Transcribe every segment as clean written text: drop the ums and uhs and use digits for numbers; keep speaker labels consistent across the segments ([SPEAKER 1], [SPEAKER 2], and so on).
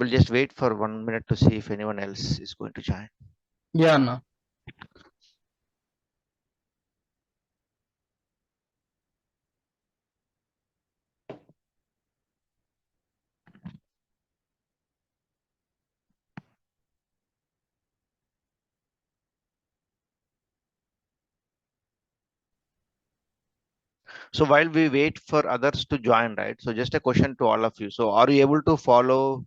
[SPEAKER 1] We'll just wait for 1 minute to see if anyone else is going to join.
[SPEAKER 2] Yeah, no.
[SPEAKER 1] So while we wait for others to join, right? So just a question to all of you. So are you able to follow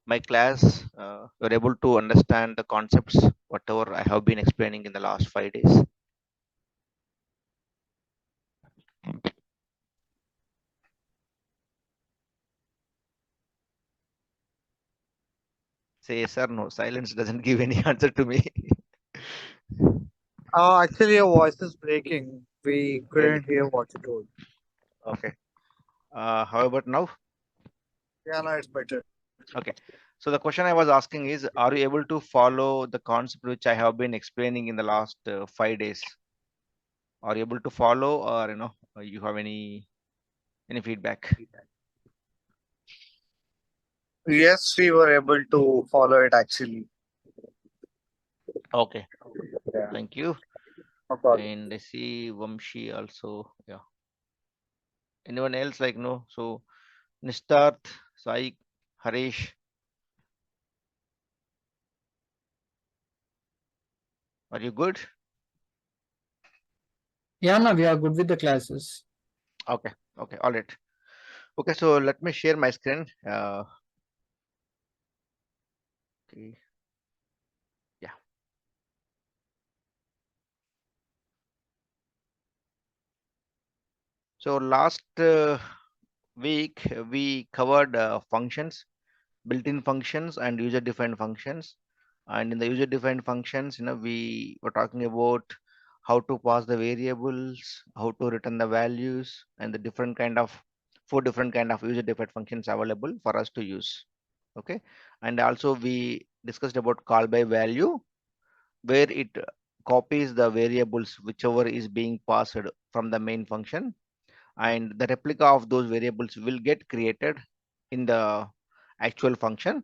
[SPEAKER 1] my class? You're able to understand the concepts, whatever I have been explaining in the last 5 days. Say yes or no. Silence doesn't give any answer to me.
[SPEAKER 3] Actually, your voice is breaking. We
[SPEAKER 1] Really?
[SPEAKER 3] couldn't hear what you told.
[SPEAKER 1] Okay. How about now?
[SPEAKER 3] Yeah, now it's better.
[SPEAKER 1] Okay. So the question I was asking is, are you able to follow the concept which I have been explaining in the last 5 days? Are you able to follow, or you have any feedback?
[SPEAKER 3] Yes, we were able to follow it actually.
[SPEAKER 1] Okay.
[SPEAKER 3] Yeah,
[SPEAKER 1] Thank you.
[SPEAKER 3] no problem.
[SPEAKER 1] And I see Vamshi also. Yeah. Anyone else like no? So Nistarth, Sai, Harish, are you good?
[SPEAKER 2] Yeah, no, we are good with the classes.
[SPEAKER 1] Okay. Okay. All right. Okay. So let me share my screen. Okay. Yeah. So last week we covered functions, built-in functions and user-defined functions. And in the user-defined functions, we were talking about how to pass the variables, how to return the values, and the different kind of 4 different kind of user-defined functions available for us to use. Okay, and also we discussed about call by value, where it copies the variables whichever is being passed from the main function, and the replica of those variables will get created in the actual function,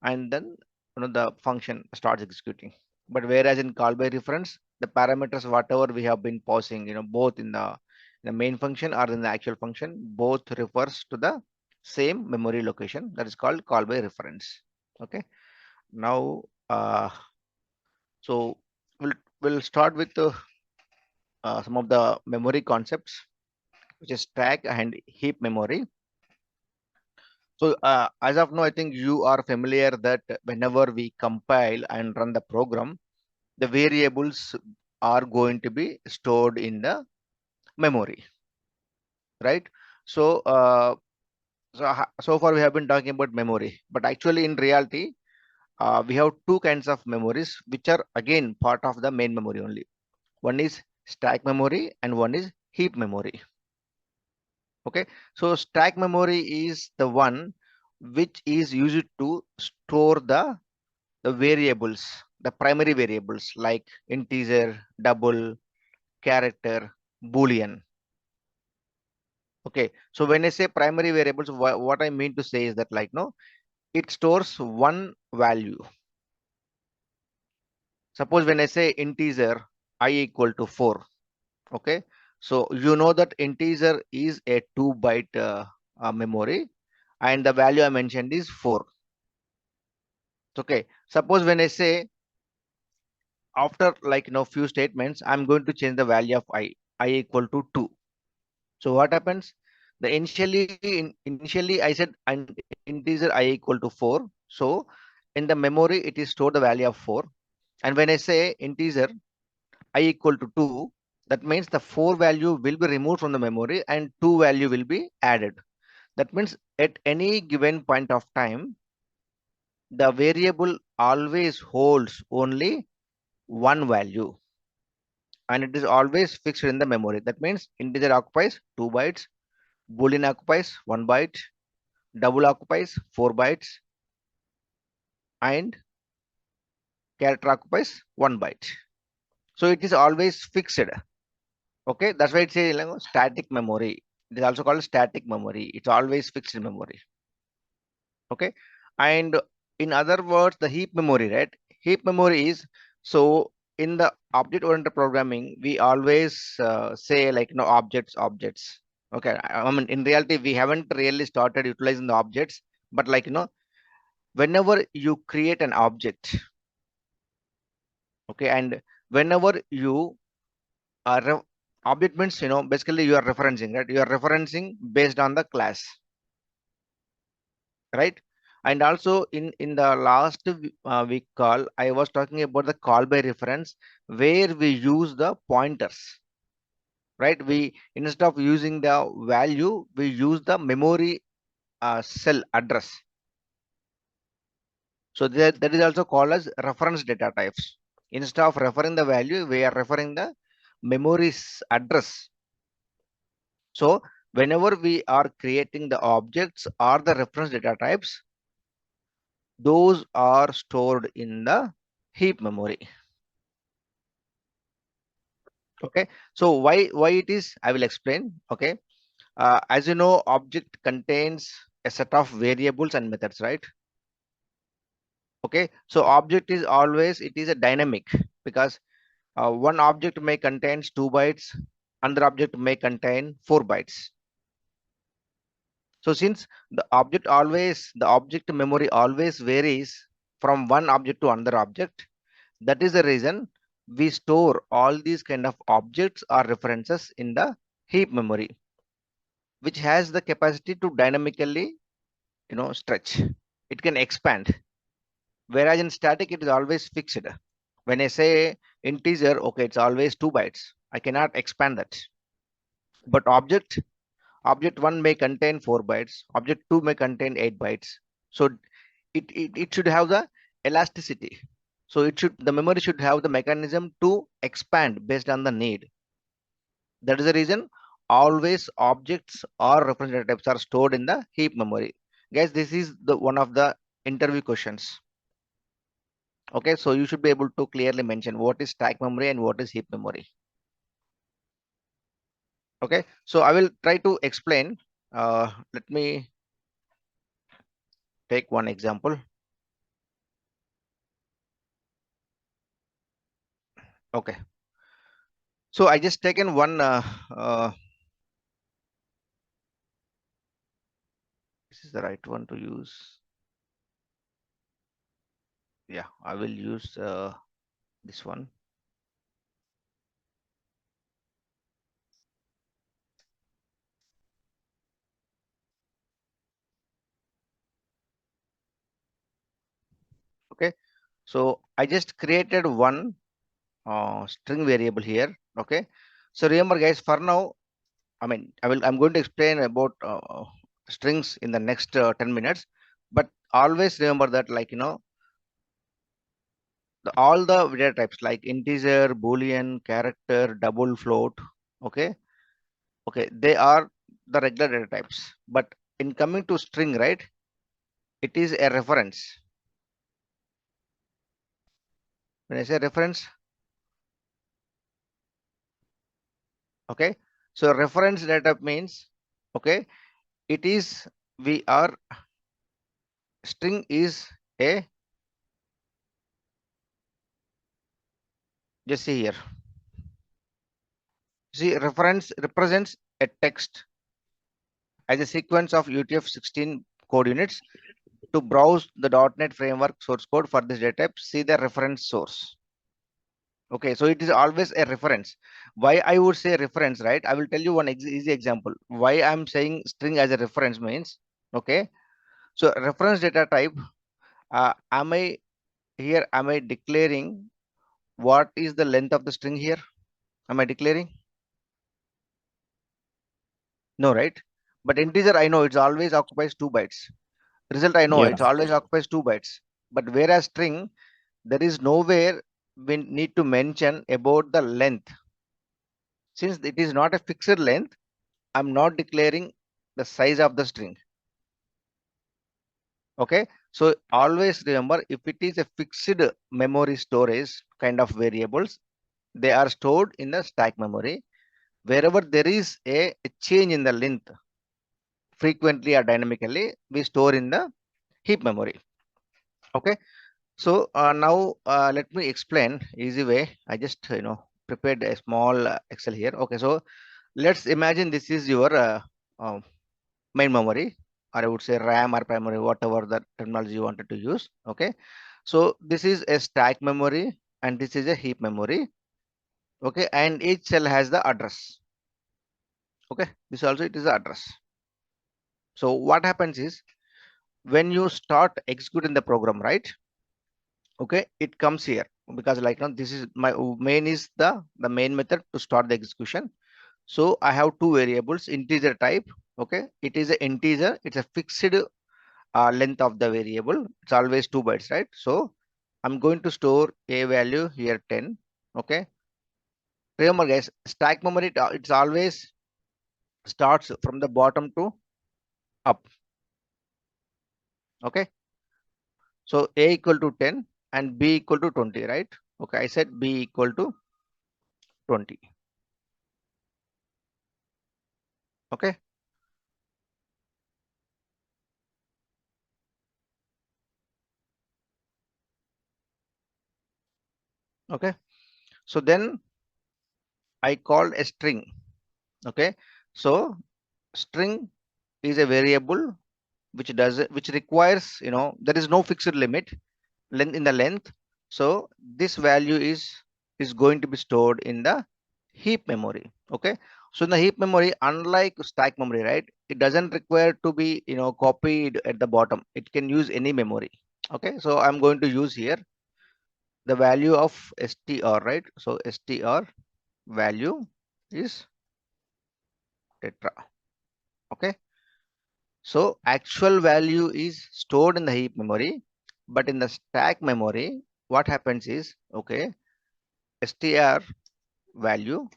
[SPEAKER 1] and then the function starts executing. But whereas in call by reference, the parameters whatever we have been passing, both in the main function or in the actual function, both refers to the same memory location, that is called call by reference. Okay, now so we'll start with some of the memory concepts, which is stack and heap memory. So as of now, I think you are familiar that whenever we compile and run the program, the variables are going to be stored in the memory, right? So so far we have been talking about memory, but actually in reality, we have two kinds of memories, which are again part of the main memory only. One is stack memory and one is heap memory. Okay, so stack memory is the one which is used to store the variables, the primary variables like integer, double, character, boolean. Okay, so when I say primary variables, what I mean to say is that, like, no, it stores one value. Suppose when I say integer I equal to 4. Okay, so you know that integer is a 2 byte memory, and the value I mentioned is 4. Okay, suppose when I say after, like, few statements, I'm going to change the value of I equal to 2. So what happens? The initially I said an integer I equal to 4. So in the memory it is stored the value of 4. And when I say integer I equal to 2, that means the 4 value will be removed from the memory and 2 value will be added. That means at any given point of time, the variable always holds only one value, and it is always fixed in the memory. That means integer occupies 2 bytes, boolean occupies 1 byte, double occupies 4 bytes, and character occupies 1 byte. So it is always fixed. Okay, that's why it's a, static memory. It is also called static memory. It's always fixed in memory. Okay, And in other words, the heap memory, right? Heap memory is, so in the object oriented programming, we always say like, objects. Okay, I mean, in reality, we haven't really started utilizing the objects, but like, whenever you create an object, okay, and whenever you are object means, basically you are referencing, right? You are referencing based on the class, right? And also in the last week call, I was talking about the call by reference, where we use the pointers, right? We, instead of using the value, we use the memory cell address. So that is also called as reference data types. Instead of referring the value, we are referring the memory address. So whenever we are creating the objects or the reference data types, those are stored in the heap memory. Okay, so why it is, I will explain. Okay, as you know, object contains a set of variables and methods, right? Okay, so object is always, it is a dynamic, because one object may contains 2 bytes, another object may contain 4 bytes. So since the object memory always varies from one object to another object, that is the reason we store all these kind of objects or references in the heap memory, which has the capacity to dynamically, stretch. It can expand. Whereas in static, it is always fixed. When I say integer, okay, it's always 2 bytes. I cannot expand that. But object 1 may contain 4 bytes, object 2 may contain 8 bytes. So it should have the elasticity. So the memory should have the mechanism to expand based on the need. That is the reason always objects or reference data types are stored in the heap memory. Guys, this is the one of the interview questions. Okay, so you should be able to clearly mention what is stack memory and what is heap memory. Okay, so I will try to explain. Let me take one example. Okay, so I just taken one this is the right one to use. Yeah, I will use this one. Okay, so I just created one string variable here. Okay, so remember guys, for now, I'm going to explain about strings in the next 10 minutes, but always remember that, like, all the data types like integer, boolean, character, double, float, okay, they are the regular data types. But in coming to string, right, it is a reference. When I say reference, okay, so reference data means, okay, it is, we are, string is a, just see here, see, reference represents a text as a sequence of UTF-16 code units. To browse the .NET framework source code for this data type, see the reference source. Okay, so it is always a reference. Why I would say reference, right? I will tell you one easy example. Why I'm saying string as a reference means, okay, so reference data type, am I declaring what is the length of the string here? Am I declaring? No, right? But integer, I know it's always occupies 2 bytes. Result, I know
[SPEAKER 2] Yeah.
[SPEAKER 1] it's always occupies 2 bytes. But whereas string, there is nowhere we need to mention about the length. Since it is not a fixed length, I'm not declaring the size of the string. Okay, so always remember, if it is a fixed memory storage kind of variables, they are stored in the stack memory. Wherever there is a change in the length, frequently or dynamically, we store in the heap memory. Okay. So now let me explain easy way. I just prepared a small Excel here. Okay, so let's imagine this is your main memory, or I would say RAM or primary, whatever the terminology you wanted to use. Okay, so this is a stack memory and this is a heap memory. Okay, and each cell has the address. Okay, this also it is the address. So what happens is when you start executing the program, right? Okay, it comes here because like this is my main is the main method to start the execution. So I have two variables, integer type. Okay, it is an integer, it's a fixed length of the variable, it's always 2 bytes, right? So I'm going to store a value here 10. Okay, remember guys, stack memory it's always starts from the bottom to up. Okay, so a equal to 10 and b equal to 20, right? Okay, I said b equal to 20. Okay, okay, so then I called a string. Okay, so string is a variable which requires there is no fixed limit length in the length. So this value is going to be stored in the heap memory. Okay, so in the heap memory, unlike stack memory, right, it doesn't require to be copied at the bottom, it can use any memory. Okay, so I'm going to use here the value of str, right? So str value is tetra. Okay, so actual value is stored in the heap memory, but in the stack memory, what happens is, okay, str value,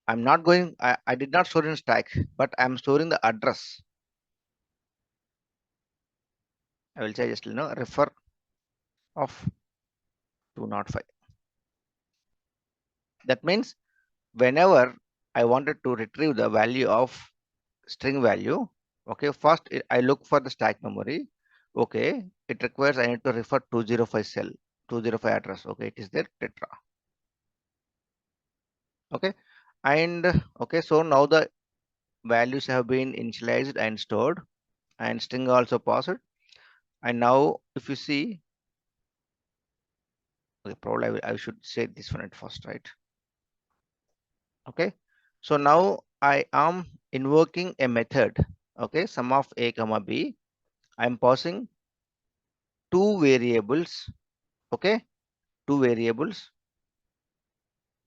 [SPEAKER 1] I'm not going, I did not store in stack, but I'm storing the address. I will say just refer of 205. That means whenever I wanted to retrieve the value of string value, okay, first I look for the stack memory. Okay, it requires I need to refer 205 cell, 205 address. Okay, it is there tetra. Okay, and okay, so now the values have been initialized and stored and string also passed. And now if you see, okay, probably I should say this one at first, right? Okay, so now I am invoking a method. Okay, sum of a comma b. I'm passing two variables. Okay, two variables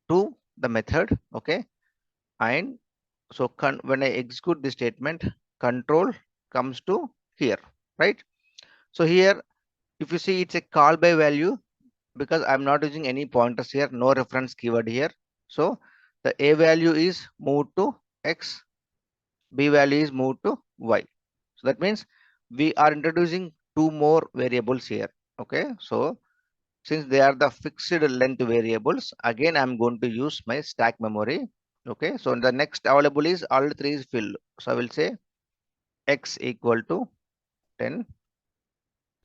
[SPEAKER 1] to the method. Okay, and so when I execute the statement, control comes to here, right? So here, if you see, it's a call by value because I'm not using any pointers here, no reference keyword here. So the a value is moved to x, b value is moved to y. So that means we are introducing two more variables here. Okay, so since they are the fixed length variables, again I'm going to use my stack memory. Okay, so the next available is all three is filled. So I will say x equal to 10,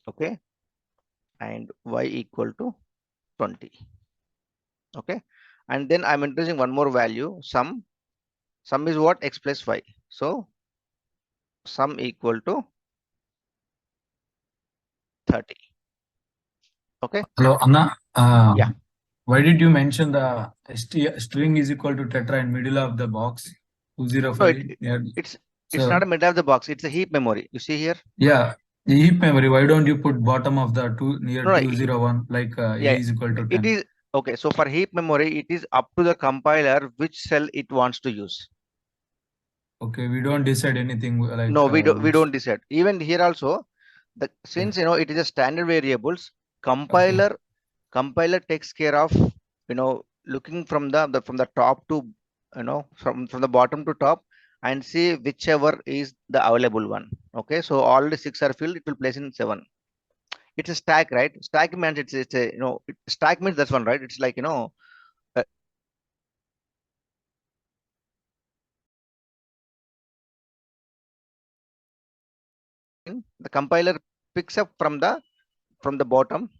[SPEAKER 1] okay, and y equal to 20. Okay, and then I'm introducing one more value, sum. Sum is what? X plus y. So sum equal to 30. Okay.
[SPEAKER 4] Hello, Anna.
[SPEAKER 1] Yeah.
[SPEAKER 4] Why did you mention the string is equal to tetra in middle of the box?
[SPEAKER 1] No,
[SPEAKER 4] 205. Yeah.
[SPEAKER 1] it's
[SPEAKER 4] So
[SPEAKER 1] not a middle of the box. It's a heap memory. You see here?
[SPEAKER 4] yeah, the heap memory. Why don't you put bottom of the two near
[SPEAKER 1] No,
[SPEAKER 4] 201 like a
[SPEAKER 1] yeah,
[SPEAKER 4] is equal to
[SPEAKER 1] it
[SPEAKER 4] 10?
[SPEAKER 1] is okay. So for heap memory, it is up to the compiler which cell it wants to use.
[SPEAKER 4] Okay, we don't decide anything like
[SPEAKER 1] No, we
[SPEAKER 4] which.
[SPEAKER 1] don't decide. Even here also, since it is a standard variables, compiler takes care of looking from the top to from the bottom to top and see whichever is the available one. Okay, so all the 6 are filled, it will place in 7. It's a stack, right? Stack means it's a stack means that's one, right? It's like the compiler picks up from the bottom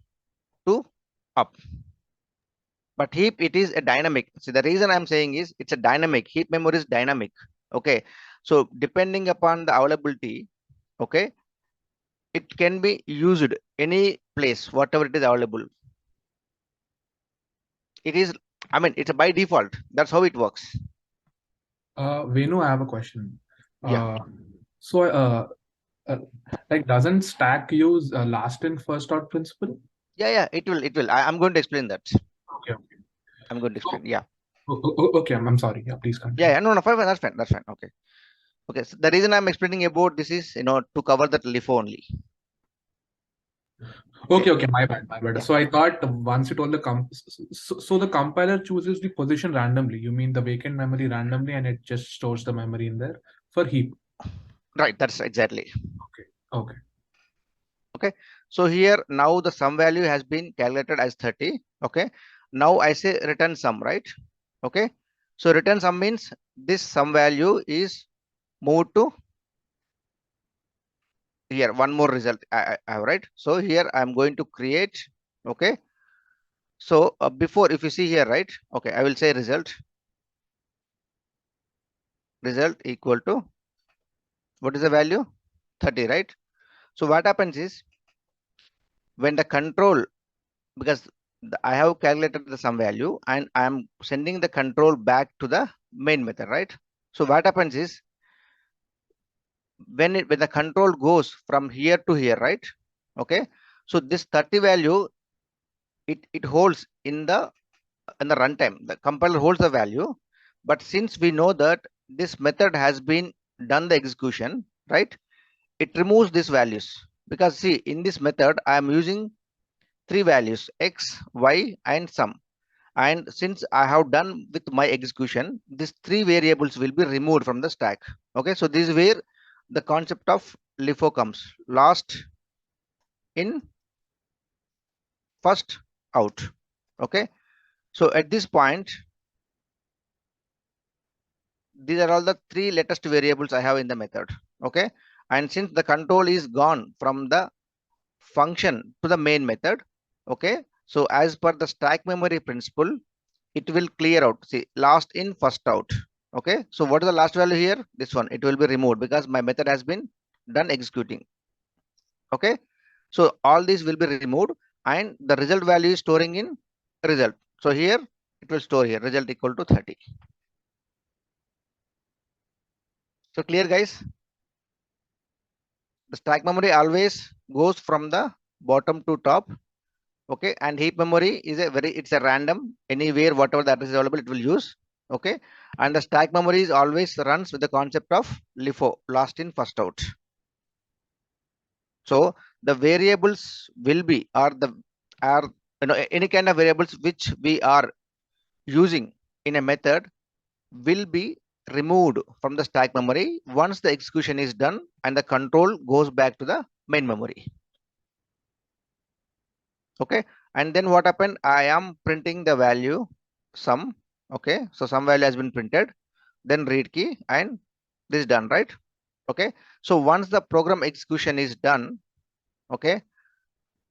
[SPEAKER 1] to up. But heap, it is a dynamic. See, the reason I'm saying is it's a dynamic. Heap memory is dynamic. Okay. So depending upon the availability, okay, it can be used any place, whatever it is available. It is, I mean, it's by default. That's how it works.
[SPEAKER 5] Venu, I have a question.
[SPEAKER 1] Yeah.
[SPEAKER 5] Like, doesn't stack use last in first out principle?
[SPEAKER 1] Yeah, it will. I'm going to explain that.
[SPEAKER 5] Okay.
[SPEAKER 1] I'm going to explain. Yeah.
[SPEAKER 5] Okay, I'm sorry. Yeah, please continue.
[SPEAKER 1] Yeah, no, fine, that's fine. Okay. So the reason I'm explaining about this is, to cover that LIFO only.
[SPEAKER 5] Okay, my bad.
[SPEAKER 1] Yeah.
[SPEAKER 5] So I thought once you told so the compiler chooses the position randomly. You mean the vacant memory randomly, and it just stores the memory in there for heap.
[SPEAKER 1] Right, that's exactly.
[SPEAKER 5] Okay.
[SPEAKER 1] So here now the sum value has been calculated as 30. Okay. Now I say return sum, right? Okay. So return sum means this sum value is moved to here. One more result I have, right? So here I'm going to create. Okay. So before, if you see here, right? Okay, I will say result equal to, what is the value? 30, right? So what happens is when the control, because I have calculated the sum value and I am sending the control back to the main method, right? So what happens is when the control goes from here to here, right? Okay. So this 30 value, it holds in the runtime. The compiler holds the value, but since we know that this method has been done the execution, right? It removes these values, because see, in this method I am using three values, x, y, and sum. And since I have done with my execution, these three variables will be removed from the stack. Okay, so this is where the concept of LIFO comes. Last in, first out. Okay, so at this point, these are all the three latest variables I have in the method. Okay, and since the control is gone from the function to the main method, okay, so as per the stack memory principle, it will clear out. See, last in, first out. Okay, so what is the last value here? This one, it will be removed because my method has been done executing. Okay, so all these will be removed and the result value is storing in result. So here it will store here result equal to 30. So clear, guys? The stack memory always goes from the bottom to top. Okay, and heap memory is it's a random, anywhere whatever the address is available it will use. Okay, and the stack memory is always runs with the concept of LIFO, last in first out. So the variables will be any kind of variables which we are using in a method will be removed from the stack memory once the execution is done and the control goes back to the main memory. Okay, and then what happened? I am printing the value sum. Okay, so some value has been printed, then read key, and this is done, right? Okay, so once the program execution is done, okay,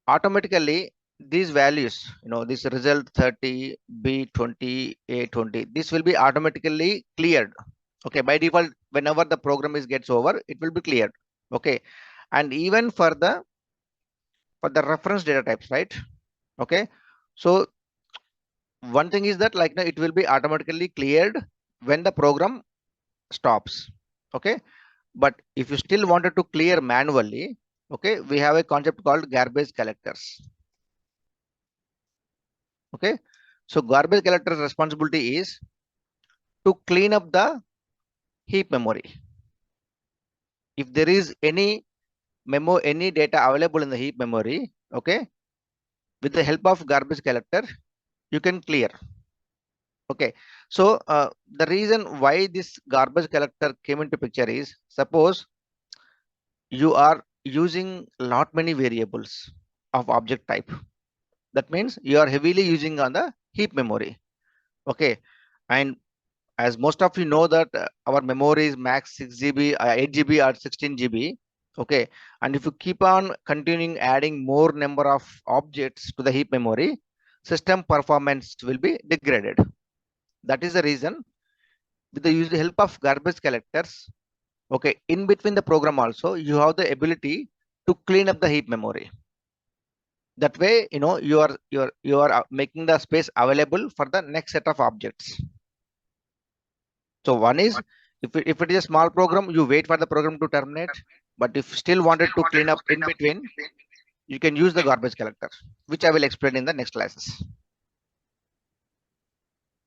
[SPEAKER 1] automatically these values, this result 30, B20, A20, this will be automatically cleared. Okay, by default, whenever the program gets over, it will be cleared. Okay, and even for the reference data types, right? Okay, so one thing is that it will be automatically cleared when the program stops. Okay, but if you still wanted to clear manually, okay, we have a concept called garbage collectors. Okay, so garbage collector's responsibility is to clean up the heap memory. If there is any data available in the heap memory, okay, with the help of garbage collector, you can clear. Okay, so the reason why this garbage collector came into picture is, suppose you are using many variables of object type. That means you are heavily using on the heap memory. Okay, and as most of you know that our memory is max 6 GB, 8 GB or 16 GB. Okay, and if you keep on continuing adding more number of objects to the heap memory, system performance will be degraded. That is the reason, with the help of garbage collectors, okay, in between the program also you have the ability to clean up the heap memory. That way, you are making the space available for the next set of objects. So one is, if it is a small program, you wait for the program to terminate. But if still wanted to clean up in between, you can use the garbage collector, which I will explain in the next classes.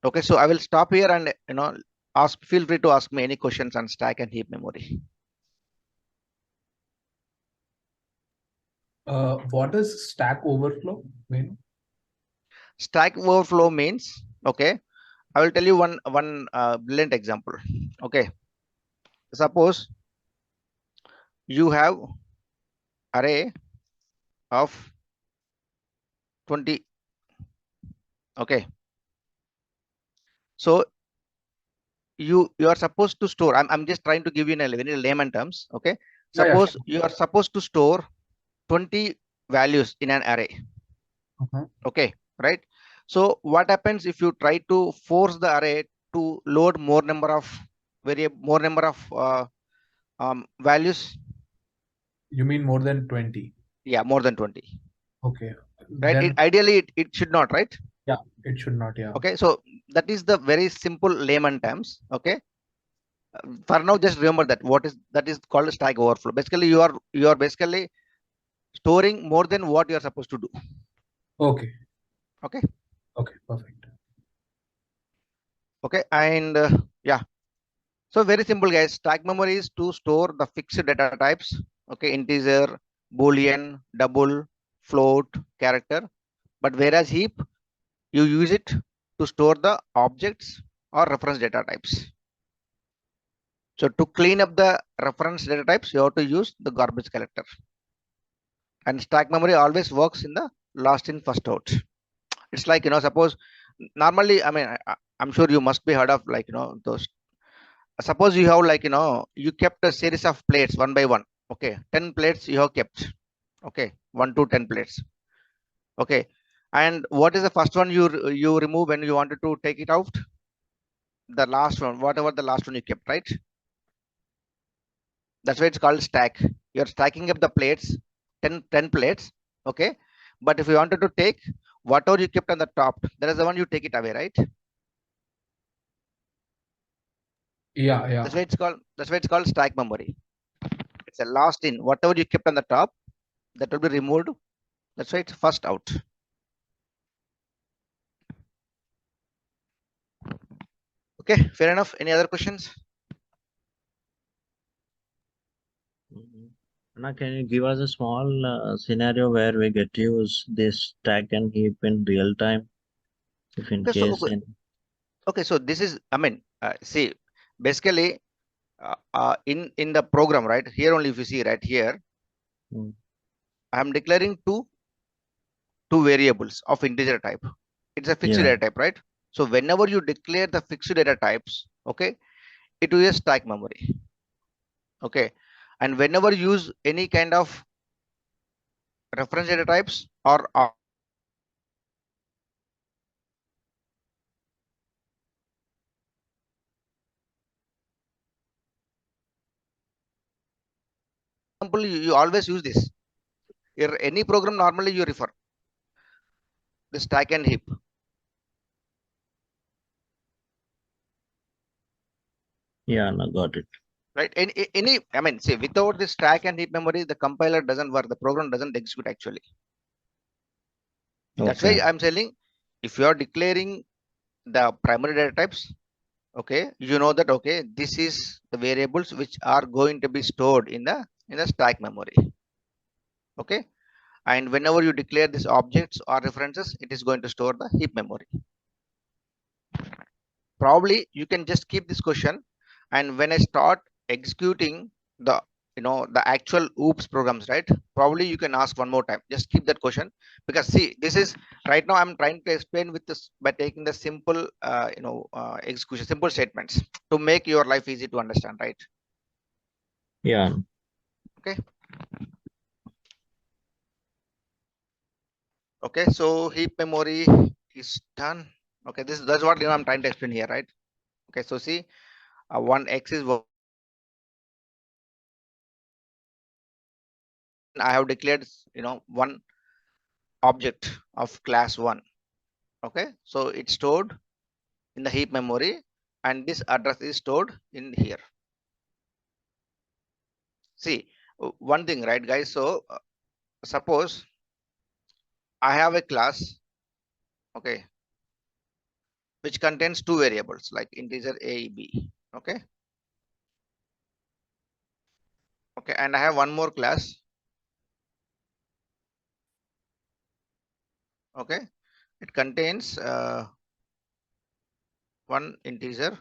[SPEAKER 1] Okay, so I will stop here and feel free to ask me any questions on stack and heap memory.
[SPEAKER 5] What does Stack Overflow mean?
[SPEAKER 1] Stack Overflow means, okay, I will tell you one brilliant example. Okay, suppose you have array of 20. Okay, so you are supposed to store, I'm just trying to give you in a very layman terms. Okay,
[SPEAKER 5] Yeah, yeah,
[SPEAKER 1] suppose
[SPEAKER 5] sure.
[SPEAKER 1] you are supposed to store 20 values in an array. Okay, right? So what happens if you try to force the array to load more number of values?
[SPEAKER 5] You mean more than 20?
[SPEAKER 1] Yeah, more than 20.
[SPEAKER 5] Okay.
[SPEAKER 1] Right?
[SPEAKER 5] Then
[SPEAKER 1] Ideally it should not, right?
[SPEAKER 5] it should not, yeah.
[SPEAKER 1] Okay, so that is the very simple layman terms. Okay, for now just remember that is called stack overflow. Basically you are basically storing more than what you are supposed to do.
[SPEAKER 5] Okay.
[SPEAKER 1] Okay.
[SPEAKER 5] Okay, perfect.
[SPEAKER 1] Okay, and yeah, so very simple, guys. Stack memory is to store the fixed data types. Okay, integer, boolean, double, float, character. But whereas heap, you use it to store the objects or reference data types. So to clean up the reference data types, you have to use the garbage collector. And stack memory always works in the last in first out. It's like, suppose normally, I mean, I'm sure you must be heard of like, those. Suppose you have like, you kept a series of plates one by one. Okay, 10 plates you have kept. Okay, 1 to 10 plates. Okay, and what is the first one you remove when you wanted to take it out? The last one, whatever the last one you kept, right? That's why it's called stack. You're stacking up the plates, 10 plates. Okay, but if you wanted to take whatever you kept on the top, that is the one you take it away, right?
[SPEAKER 5] Yeah.
[SPEAKER 1] That's why it's called stack memory. It's a last in, whatever you kept on the top, that will be removed. That's why it's first out. Okay, fair enough. Any other questions?
[SPEAKER 6] Now, can you give us a small scenario where we get to use this stack and heap in real time? If in
[SPEAKER 1] Okay,
[SPEAKER 6] case,
[SPEAKER 1] okay, so this is, I mean, see, basically, in the program, right here only, if you see right here, I'm declaring two variables of integer type. It's a fixed data type, right? So whenever you declare the fixed data types, okay, it will be a stack memory. Okay, and whenever you use any kind of reference data types or example, you always use this. Here, any program normally you refer the stack and heap.
[SPEAKER 6] yeah, no, got it.
[SPEAKER 1] Right? Any, I mean, say without this stack and heap memory, the compiler doesn't work. The program doesn't execute actually. That's why I'm saying, if you are declaring the primary data types, okay, you know that, okay, this is the variables which are going to be stored in the stack memory. Okay, and whenever you declare these objects or references, it is going to store the heap memory. Probably you can just keep this question, and when I start executing the the actual OOPS programs, right, probably you can ask one more time. Just keep that question, because see, this is right now I'm trying to explain with this by taking the simple execution, simple statements to make your life easy to understand, right?
[SPEAKER 6] Yeah.
[SPEAKER 1] Okay, Okay, so heap memory is done. Okay, that's what I'm trying to explain here, right? Okay, so see, one X is I have declared one object of class 1. Okay, so it's stored in the heap memory and this address is stored in here. See, one thing, right, guys? So suppose I have a class, okay, which contains two variables like integer a, b. Okay, okay, and I have one more class. Okay, it contains one integer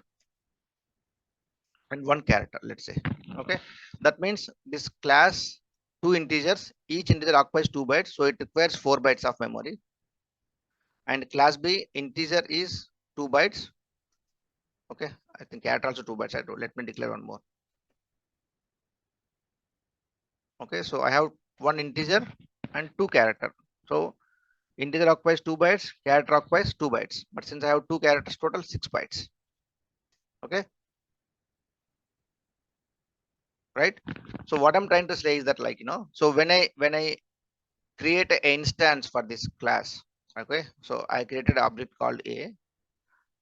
[SPEAKER 1] and one character, let's say. Okay, that means this class two integers, each integer occupies 2 bytes, so it requires 4 bytes of memory. And class B integer is 2 bytes. Okay, I think character also 2 bytes. Let me declare one more. Okay, so I have one integer and two character. So integer occupies 2 bytes, character occupies 2 bytes. But since I have two characters, total 6 bytes. Okay, right? So what I'm trying to say is that, like, so when I create an instance for this class, okay, so I created an object called A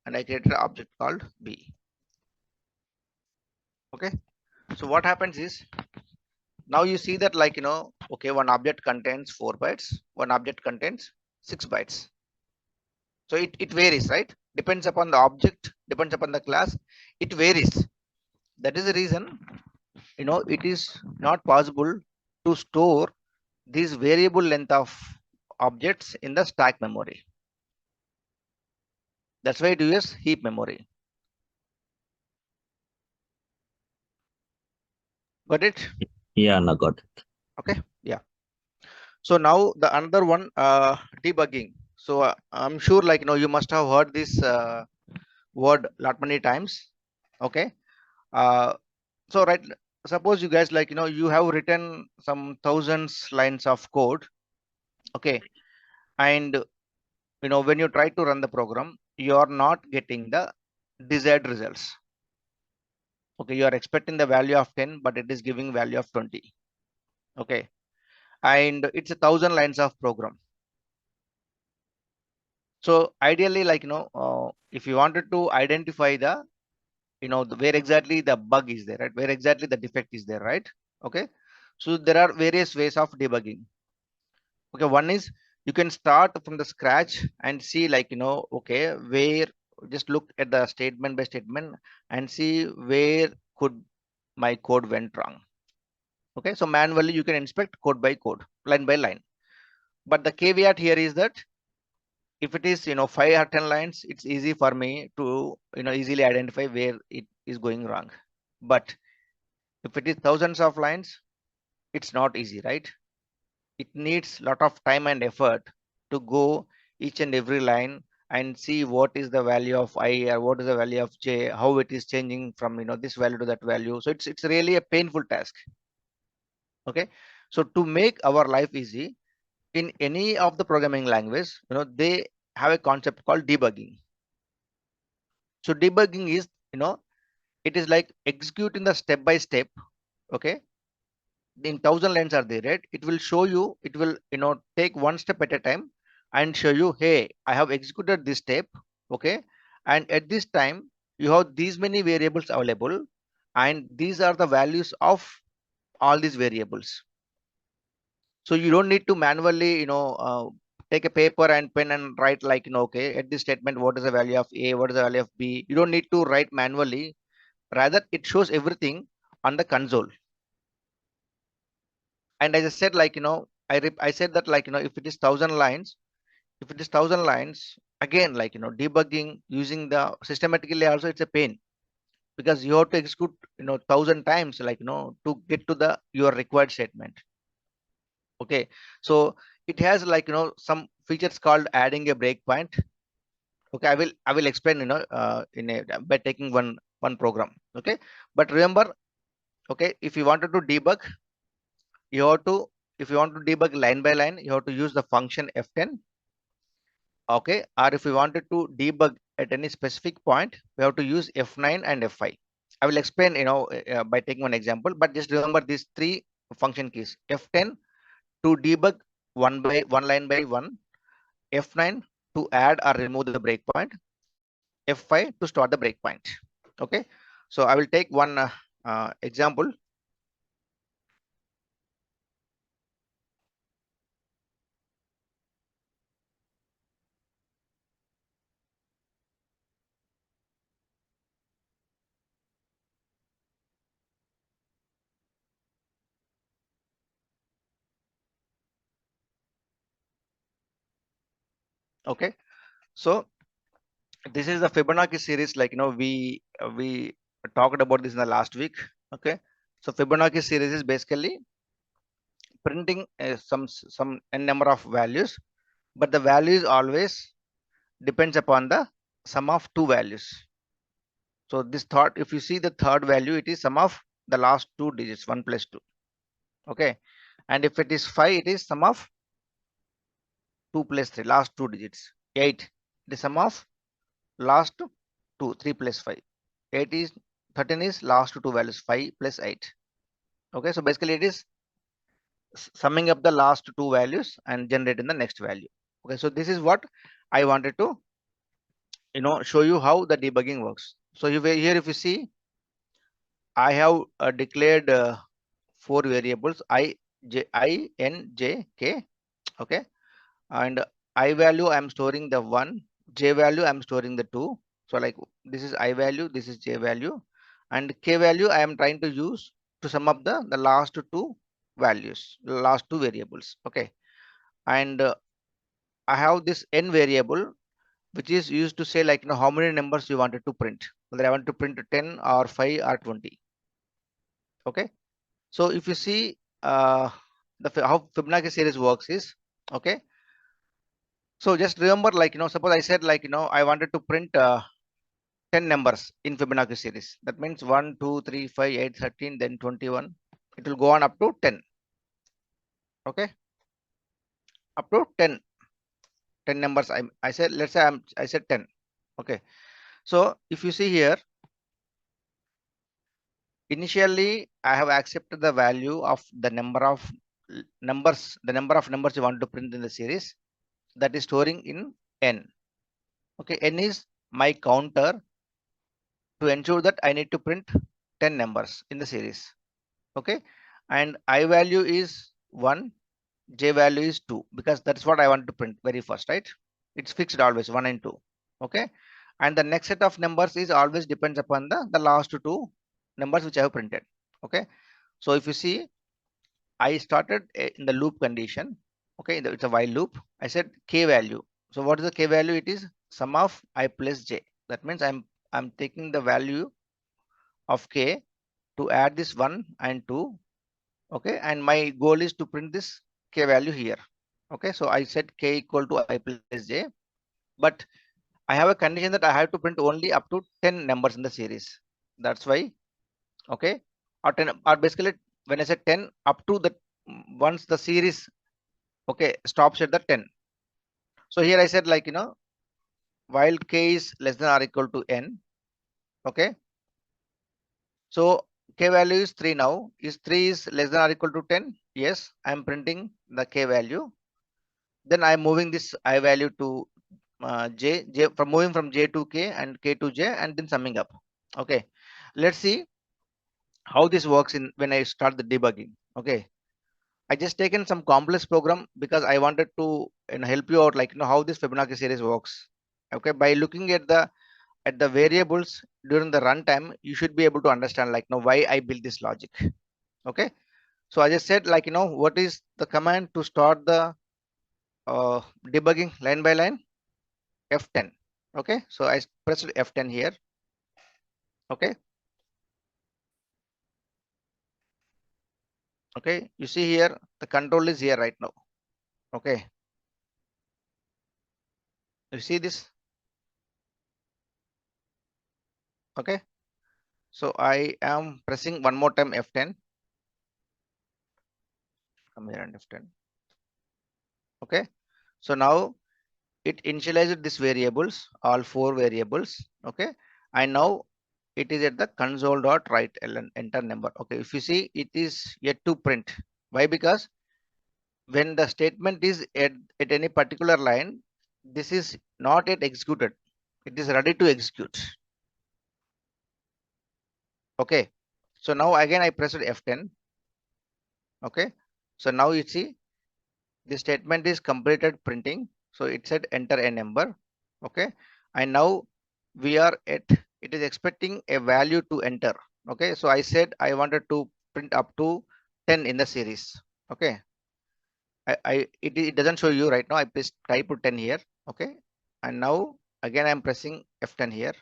[SPEAKER 1] and I created an object called B. Okay, so what happens is now you see that, like, okay, one object contains 4 bytes, one object contains 6 bytes. So it varies, right? Depends upon the object, depends upon the class, it varies. That is the reason, it is not possible to store this variable length of objects in the stack memory. That's why it uses heap memory. Got it?
[SPEAKER 6] Yeah, Anna, got it.
[SPEAKER 1] Okay, yeah. So now the another one, debugging. So I'm sure, like, you must have heard this word lot many times. Okay, so right, suppose you guys, like, you have written some thousands lines of code. Okay, and when you try to run the program, you are not getting the desired results. Okay, you are expecting the value of 10, but it is giving value of 20. Okay, and it's 1,000 lines of program. So ideally, like, if you wanted to identify the where exactly the bug is there, right, where exactly the defect is there, right? Okay, so there are various ways of debugging. Okay, one is you can start from the scratch and see, like, okay, where, just look at the statement by statement and see where could my code went wrong. Okay, so manually you can inspect code by code, line by line. But the caveat here is that if it is 5 or 10 lines, it's easy for me to easily identify where it is going wrong. But if it is thousands of lines, it's not easy, right? It needs a lot of time and effort to go each and every line and see what is the value of I or what is the value of j, how it is changing from this value to that value. So it's really a painful task. Okay, so to make our life easy, in any of the programming language, they have a concept called debugging. So debugging is, it is like executing the step by step. Okay, in 1,000 lines are there, right? It will show you, it will take one step at a time and show you, hey, I have executed this step. Okay, and at this time you have these many variables available and these are the values of all these variables. So you don't need to manually take a paper and pen and write, like, okay, at this statement, what is the value of A, what is the value of B. You don't need to write manually, rather it shows everything on the console. And as I said, like, I said that, like, if it is 1,000 lines, again, like, debugging using the systematically also, it's a pain because you have to execute 1,000 times, like, to get to the your required statement. Okay, so it has, like, some features called adding a breakpoint. Okay, I will explain by taking one program. Okay, but remember, okay, if you wanted to debug, you have to if you want to debug line by line, you have to use the function F10. Okay, or if you wanted to debug at any specific point, we have to use F9 and F5. I will explain, by taking one example, but just remember these three function keys. F10 to debug one line by one, F9 to add or remove the breakpoint, F5 to start the breakpoint. Okay, so I will take one example. Okay, so this is the Fibonacci series, like we talked about this in the last week. Okay, so Fibonacci series is basically printing some n number of values, but the values always depends upon the sum of two values. So this third, if you see the third value, it is sum of the last two digits, 1 plus 2. Okay, and if it is 5, it is sum of 2 plus 3, last two digits. 8, the sum of last two, 3 plus 5. 8 is 13 is last two values, 5 plus 8. Okay, so basically it is summing up the last two values and generating the next value. Okay, so this is what I wanted to show you how the debugging works. So here if you see, I have declared 4 variables I, N, J, K. Okay, and I value I am storing the 1, J value I am storing the 2. So like this is I value, this is J value, and K value I am trying to use to sum up the last two values, last two variables. Okay, and I have this N variable, which is used to say like how many numbers you wanted to print, whether I want to print 10 or 5 or 20. Okay, so if you see how Fibonacci series works is, okay, so just remember, like suppose I said like I wanted to print 10 numbers in Fibonacci series. That means 1, 2, 3, 5, 8, 13, then 21. It will go on up to 10. Okay, up to 10 numbers. I said, let's say I said 10. Okay, so if you see here, initially I have accepted the value of the number of numbers you want to print in the series, that is storing in N. Okay, N is my counter to ensure that I need to print 10 numbers in the series. Okay, and I value is 1, J value is 2, because that's what I want to print very first, right? It's fixed always 1 and 2. Okay, and the next set of numbers is always depends upon the last two numbers which I have printed. Okay, so if you see, I started in the loop condition. Okay, it's a while loop. I said K value. So what is the K value? It is sum of I plus J. That means I'm taking the value of K to add this 1 and 2. Okay, and my goal is to print this K value here. Okay, so I said K equal to I plus J, but I have a condition that I have to print only up to 10 numbers in the series. That's why, okay, or 10, or basically when I said 10 up to the, once the series, okay, stops at the 10. So here I said like while K is less than or equal to N. Okay, so K value is 3 now. Is 3 is less than or equal to 10? Yes, I am printing the K value. Then I am moving this I value to J from moving from J to K and K to J, and then summing up. Okay, let's see how this works in when I start the debugging. Okay, I just taken some complex program because I wanted to help you out, like how this Fibonacci series works. Okay, by looking at the variables during the runtime, you should be able to understand like why I built this logic. Okay, so I just said like what is the command to start the debugging line by line? F10. Okay, so I pressed F10 here. Okay, okay, you see here the control is here right now. Okay, you see this? Okay, so I am pressing one more time F10. come here and F10. Okay, so now it initialized these variables, all 4 variables. Okay, and now it is at the console dot write ln enter number. Okay, if you see, it is yet to print. Why? Because when the statement is at any particular line, this is not yet executed. It is ready to execute. Okay, so now again I pressed F10. Okay, so now you see the statement is completed printing. So it said enter a number. Okay, and now we are at, it is expecting a value to enter. Okay, so I said I wanted to print up to 10 in the series. Okay, it doesn't show you right now. I press type 10 here. Okay, and now again I'm pressing F10 here.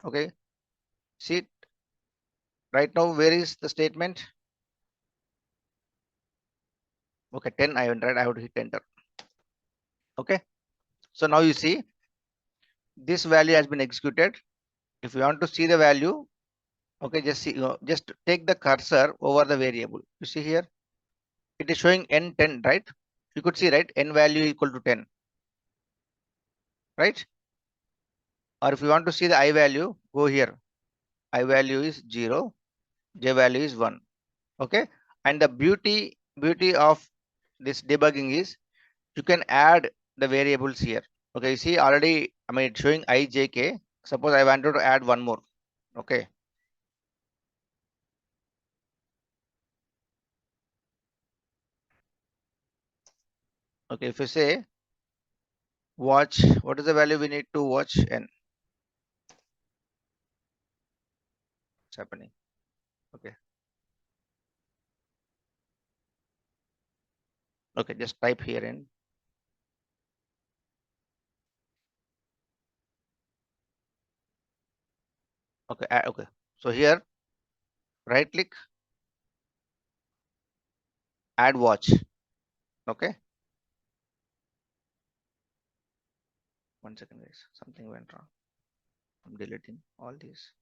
[SPEAKER 1] Okay, see it right now, where is the statement? Okay, 10 I entered, I would hit enter. Okay, so now you see this value has been executed. If you want to see the value, okay, just see, just take the cursor over the variable. You see here, it is showing n10, right? You could see, right, n value equal to 10, right? Or if you want to see the I value, go here. I value is 0, j value is 1. Okay, and the beauty of this debugging is you can add the variables here. Okay, you see already, I mean, it's showing I, j, k. Suppose I wanted to add one more. Okay, okay, if you say watch, what is the value we need to watch? N. What's happening? Okay, okay, just type here in. Okay, okay, so here right click, add watch. Okay, 1 second guys, something went wrong. I'm deleting all these.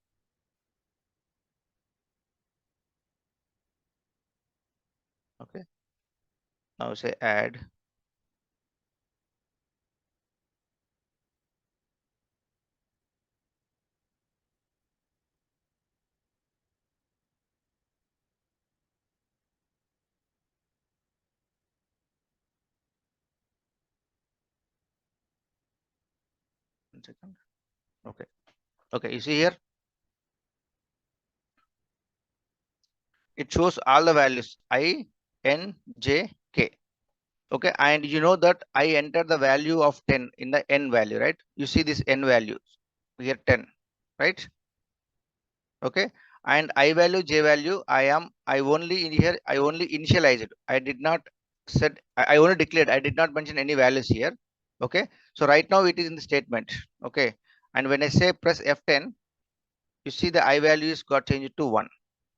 [SPEAKER 1] Okay, now say add. One second. Okay, okay, you see here, it shows all the values I, N, J, K. Okay, and you know that I entered the value of 10 in the N value, right? You see this N value here, 10, right? Okay, and I value, J value, I only in here, I only initialized it. I did not set, I only declared, I did not mention any values here. Okay, so right now it is in the statement. Okay, and when I say press F10, you see the I value is got changed to 1,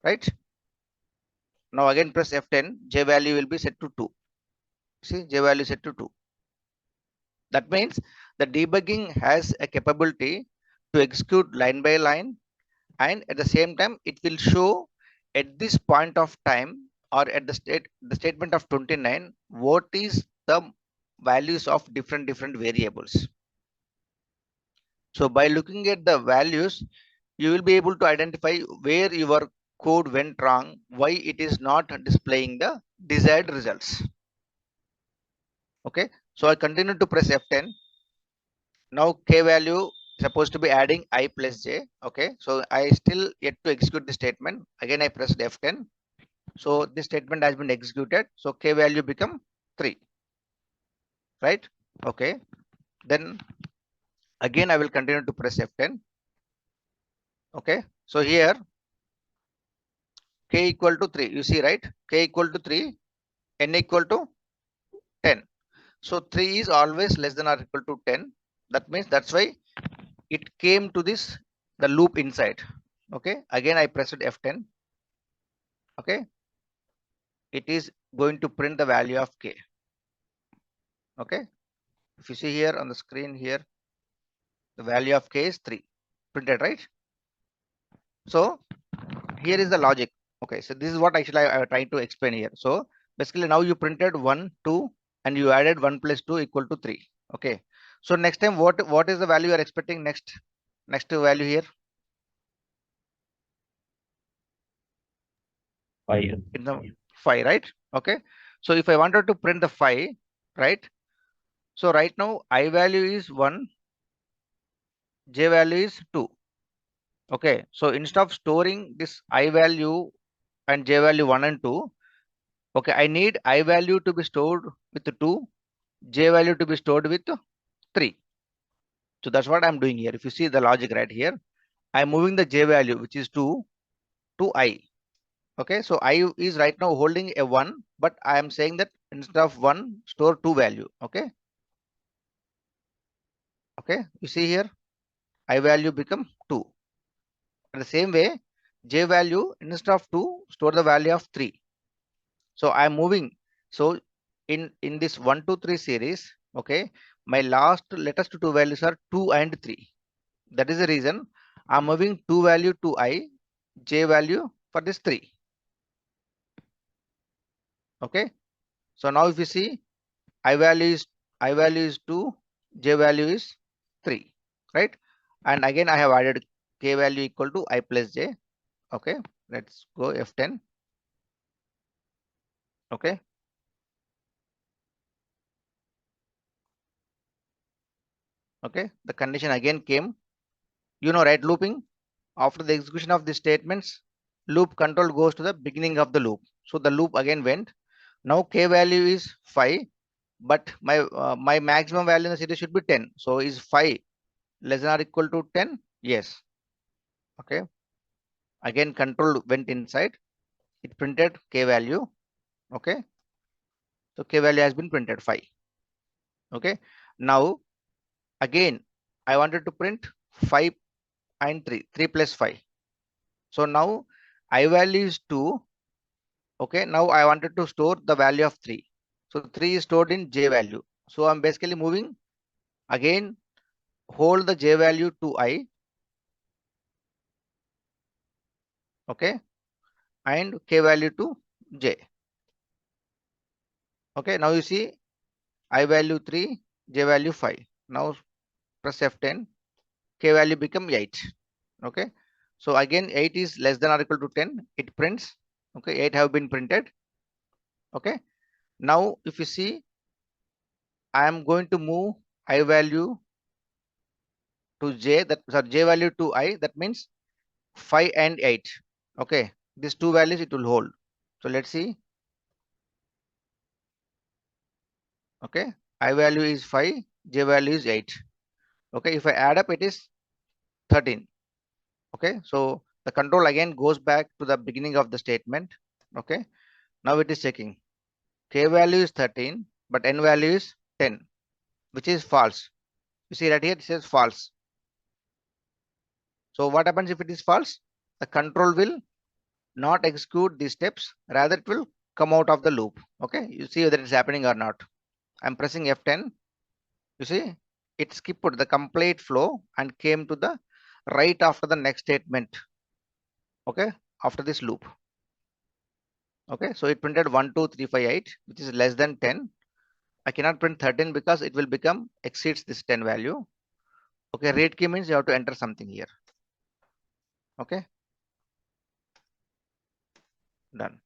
[SPEAKER 1] right? Now again press F10, J value will be set to 2. See, J value set to 2. That means the debugging has a capability to execute line by line, and at the same time it will show at this point of time, or at the statement of 29, what is the values of different variables. So by looking at the values, you will be able to identify where your code went wrong, why it is not displaying the desired results. Okay, so I continue to press F10. Now k value supposed to be adding I plus j. Okay, so I still yet to execute the statement. Again I pressed F10. So this statement has been executed. So k value become 3, right? Okay, then again I will continue to press F10. Okay, so here k equal to 3, you see, right? K equal to 3, n equal to 10. So 3 is always less than or equal to 10. That means that's why it came to this, the loop inside. Okay, again I pressed F10. Okay, it is going to print the value of k. Okay, if you see here on the screen here, the value of k is 3 printed, right? So here is the logic. Okay, so this is what actually I was trying to explain here. So basically now you printed 1, 2, and you added 1 plus 2 equal to 3. Okay. So next time, what is the value you are expecting next value here?
[SPEAKER 6] 5.
[SPEAKER 1] In the 5, right? Okay. So if I wanted to print the 5, right? So right now I value is 1, j value is 2. Okay. So instead of storing this I value and j value 1 and 2, okay, I need I value to be stored with 2, j value to be stored with 3. So that's what I'm doing here. If you see the logic right here, I'm moving the j value, which is 2, to I. Okay, so I is right now holding a 1, but I am saying that instead of 1, store 2 value. Okay. Okay, you see here, I value become 2. In the same way, j value instead of 2, store the value of 3. So I am moving. So in this 1, 2, 3 series, okay, my last latest 2 values are 2 and 3. That is the reason I'm moving 2 value to I, j value for this 3. Okay. So now if you see, I value is 2, j value is 3, right? And again I have added k value equal to I plus j. Okay, let's go F10. Okay. Okay, the condition again came. You know, right? Looping. After the execution of the statements, loop control goes to the beginning of the loop. So the loop again went. Now k value is 5, but my maximum value in the series should be 10. So is 5 less than or equal to 10? Yes. Okay. Again control went inside. It printed k value. Okay. So k value has been printed 5. Okay. Now again I wanted to print 5 and 3 plus 5. So now I value is 2. Okay, now I wanted to store the value of 3. So 3 is stored in j value. So I'm basically moving again, hold the j value to I. Okay, and k value to j. Okay, now you see I value 3, j value 5. Now press F10, k value become 8. Okay, so again 8 is less than or equal to 10. It prints. Okay, 8 have been printed. Okay, now if you see, I am going to move I value to j, that sorry, j value to I, that means 5 and 8. Okay, these two values it will hold. So let's see. Okay, I value is 5, j value is 8. Okay, if I add up, it is 13. Okay, so the control again goes back to the beginning of the statement. Okay, now it is checking. K value is 13, but n value is 10, which is false. You see right here, it says false. So what happens if it is false? The control will not execute these steps, rather it will come out of the loop. Okay, you see whether it's happening or not. I'm pressing F10. You see, it skipped the complete flow and came to the right after the next statement. Okay, after this loop. Okay, so it printed 1, 2, 3, 5, 8, which is less than 10. I cannot print 13 because it will become exceeds this 10 value. Okay, rate key means you have to enter something here. Okay, done.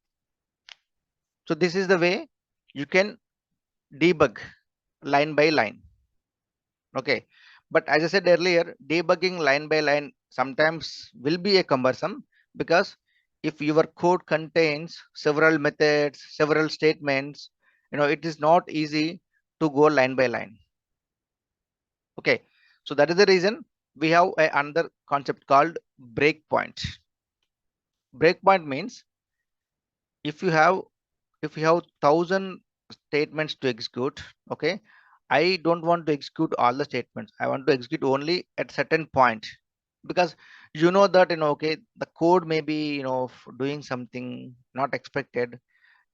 [SPEAKER 1] So this is the way you can debug line by line. Okay, but as I said earlier, debugging line by line sometimes will be a cumbersome, because if your code contains several methods, several statements, it is not easy to go line by line. Okay, so that is the reason we have another concept called breakpoint. Breakpoint means if you have 1,000 statements to execute, okay, I don't want to execute all the statements. I want to execute only at certain point, because that okay, the code may be doing something not expected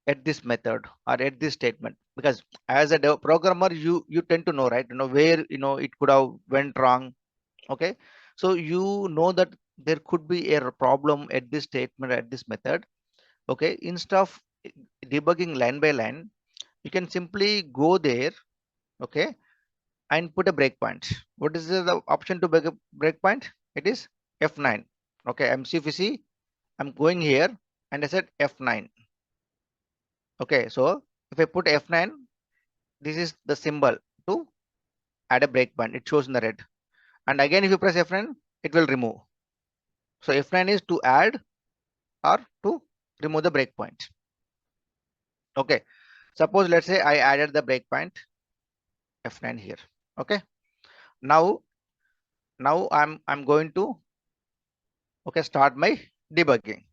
[SPEAKER 1] at this method or at this statement, because as a programmer you tend to know, right, where it could have went wrong. Okay, so that there could be a problem at this statement, at this method. Okay, instead of debugging line by line, you can simply go there, okay, and put a breakpoint. What is the option to break a breakpoint? It is F9. Okay, if you see, I'm going here and I said F9. Okay, so if I put F9, this is the symbol to add a breakpoint. It shows in the red. And again, if you press F9, it will remove. So F9 is to add or to remove the breakpoint. Okay, suppose let's say I added the breakpoint F9 here. Okay, now I'm going to start my debugging.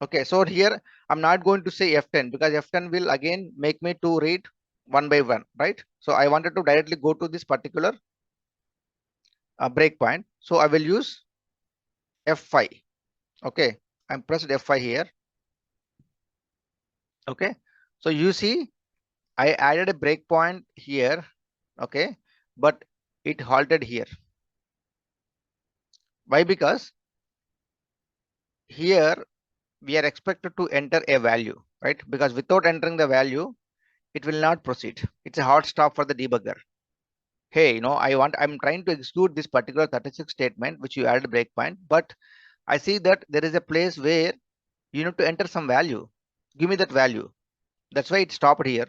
[SPEAKER 1] Okay, so here I'm not going to say F10 because F10 will again make me to read one by one, right? So I wanted to directly go to this particular breakpoint. So I will use F5. Okay, I'm pressed F5 here. Okay, so you see I added a breakpoint here. Okay, but it halted here. Why? Because here we are expected to enter a value, right? Because without entering the value, it will not proceed. It's a hard stop for the debugger. Hey, I'm trying to execute this particular 36 statement, which you added a breakpoint, but I see that there is a place where you need to enter some value. Give me that value. That's why it stopped here.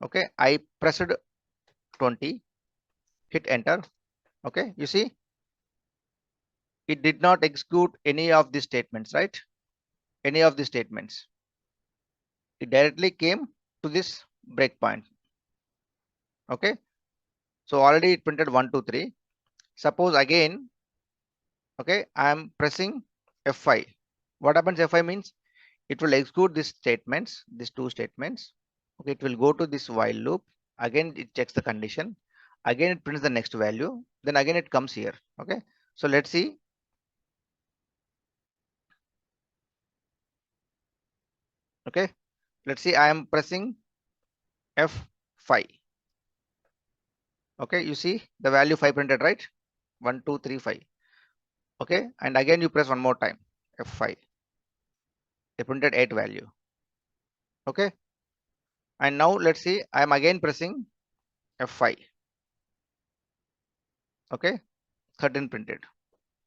[SPEAKER 1] Okay, I pressed 20, hit enter. Okay, you see, it did not execute any of these statements, right? Any of these statements. It directly came to this breakpoint. Okay, so already it printed 1, 2, 3. Suppose again, okay, I am pressing F5. What happens? F5 means it will execute these statements, these two statements. Okay, it will go to this while loop. Again, it checks the condition. Again, it prints the next value. Then again, it comes here. Okay, so let's see. Okay, let's see. I am pressing F5. Okay, you see the value 5 printed, right? 1, 2, 3, 5. Okay, and again you press one more time F5. It printed 8 value. Okay, and now let's see, I am again pressing F5. Okay, 13 printed.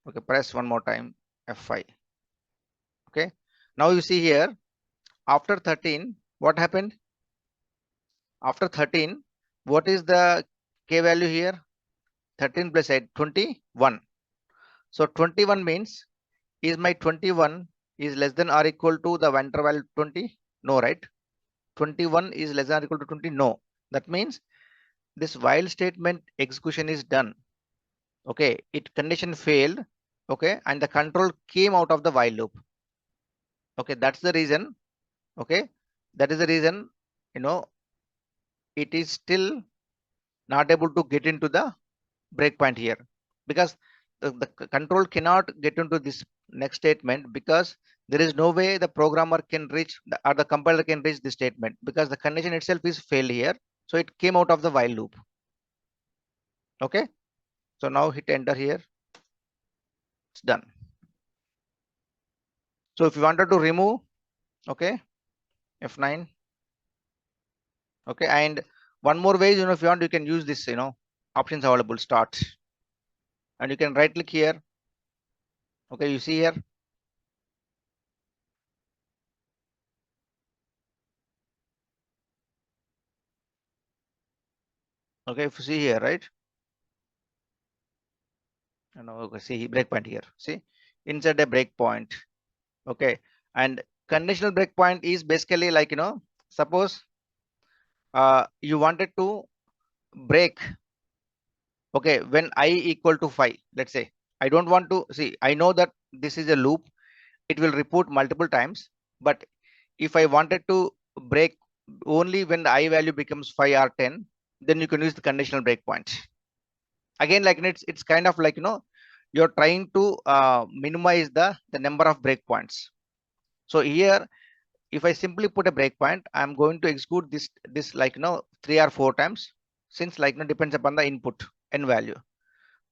[SPEAKER 1] Okay, press one more time F5. Okay, now you see here after 13 what happened? After 13, what is the K value here? 13 plus 8, 21. So 21 means, is my 21 is less than or equal to the interval 20? No, right? 21 is less than or equal to 20? No. That means this while statement execution is done. Okay, it condition failed. Okay, and the control came out of the while loop. Okay, that's the reason. Okay, that is the reason, it is still not able to get into the breakpoint here, because the control cannot get into this next statement, because there is no way the programmer can reach or the compiler can reach this statement, because the condition itself is failed here. So it came out of the while loop. Okay, so now hit enter here. It's done. So if you wanted to remove, okay, F9. Okay, and one more way, if you want, you can use this, options available, start, and you can right click here. Okay, you see here. Okay, if you see here, right? Okay, see breakpoint here. See, insert a breakpoint. Okay, and conditional breakpoint is basically like, suppose you wanted to break. Okay, when I equal to 5, let's say I don't want to see. I know that this is a loop. It will repeat multiple times, but if I wanted to break only when the I value becomes 5 or 10, then you can use the conditional breakpoint. Again, like it's kind of like, you're trying to minimize the number of breakpoints. So here, if I simply put a breakpoint, I'm going to execute this like 3 or 4 times, since like depends upon the input n value.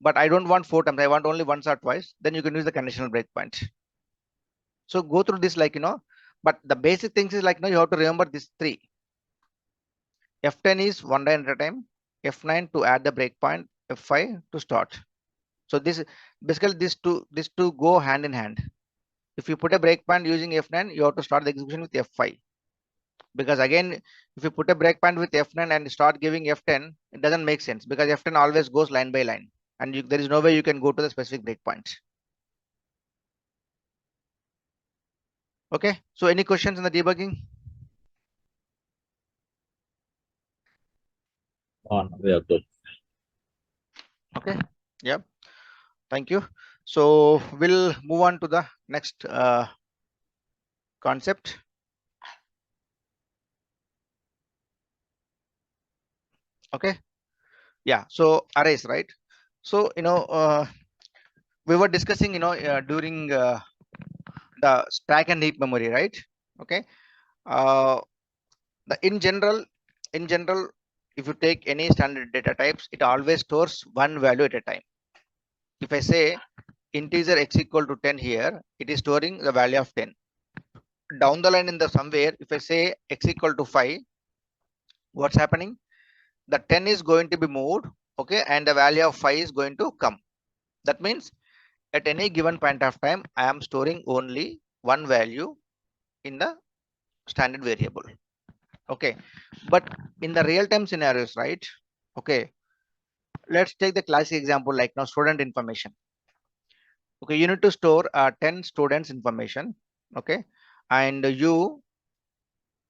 [SPEAKER 1] But I don't want 4 times. I want only once or twice. Then you can use the conditional breakpoint. So go through this like But the basic things is like, you have to remember these three. F10 is one line at a time, F9 to add the breakpoint, F5 to start. So this basically these two go hand in hand. If you put a breakpoint using F9, you have to start the execution with F5. Because again, if you put a breakpoint with F9 and start giving F10, it doesn't make sense, because F10 always goes line by line, and there is no way you can go to the specific breakpoint. Okay, so any questions in the debugging?
[SPEAKER 6] On, we are good.
[SPEAKER 1] Okay, yeah, thank you. So we'll move on to the next concept. Okay, yeah, so arrays, right? So we were discussing during the stack and heap memory, right? Okay, in general, if you take any standard data types, it always stores one value at a time. If I say integer x equal to 10 here, it is storing the value of 10. Down the line in the somewhere, if I say x equal to 5, what's happening? The 10 is going to be moved, okay, and the value of 5 is going to come. That means at any given point of time, I am storing only one value in the standard variable. Okay, but in the real-time scenarios, right? Okay, let's take the classic example like now student information. Okay, you need to store 10 students information. Okay, and you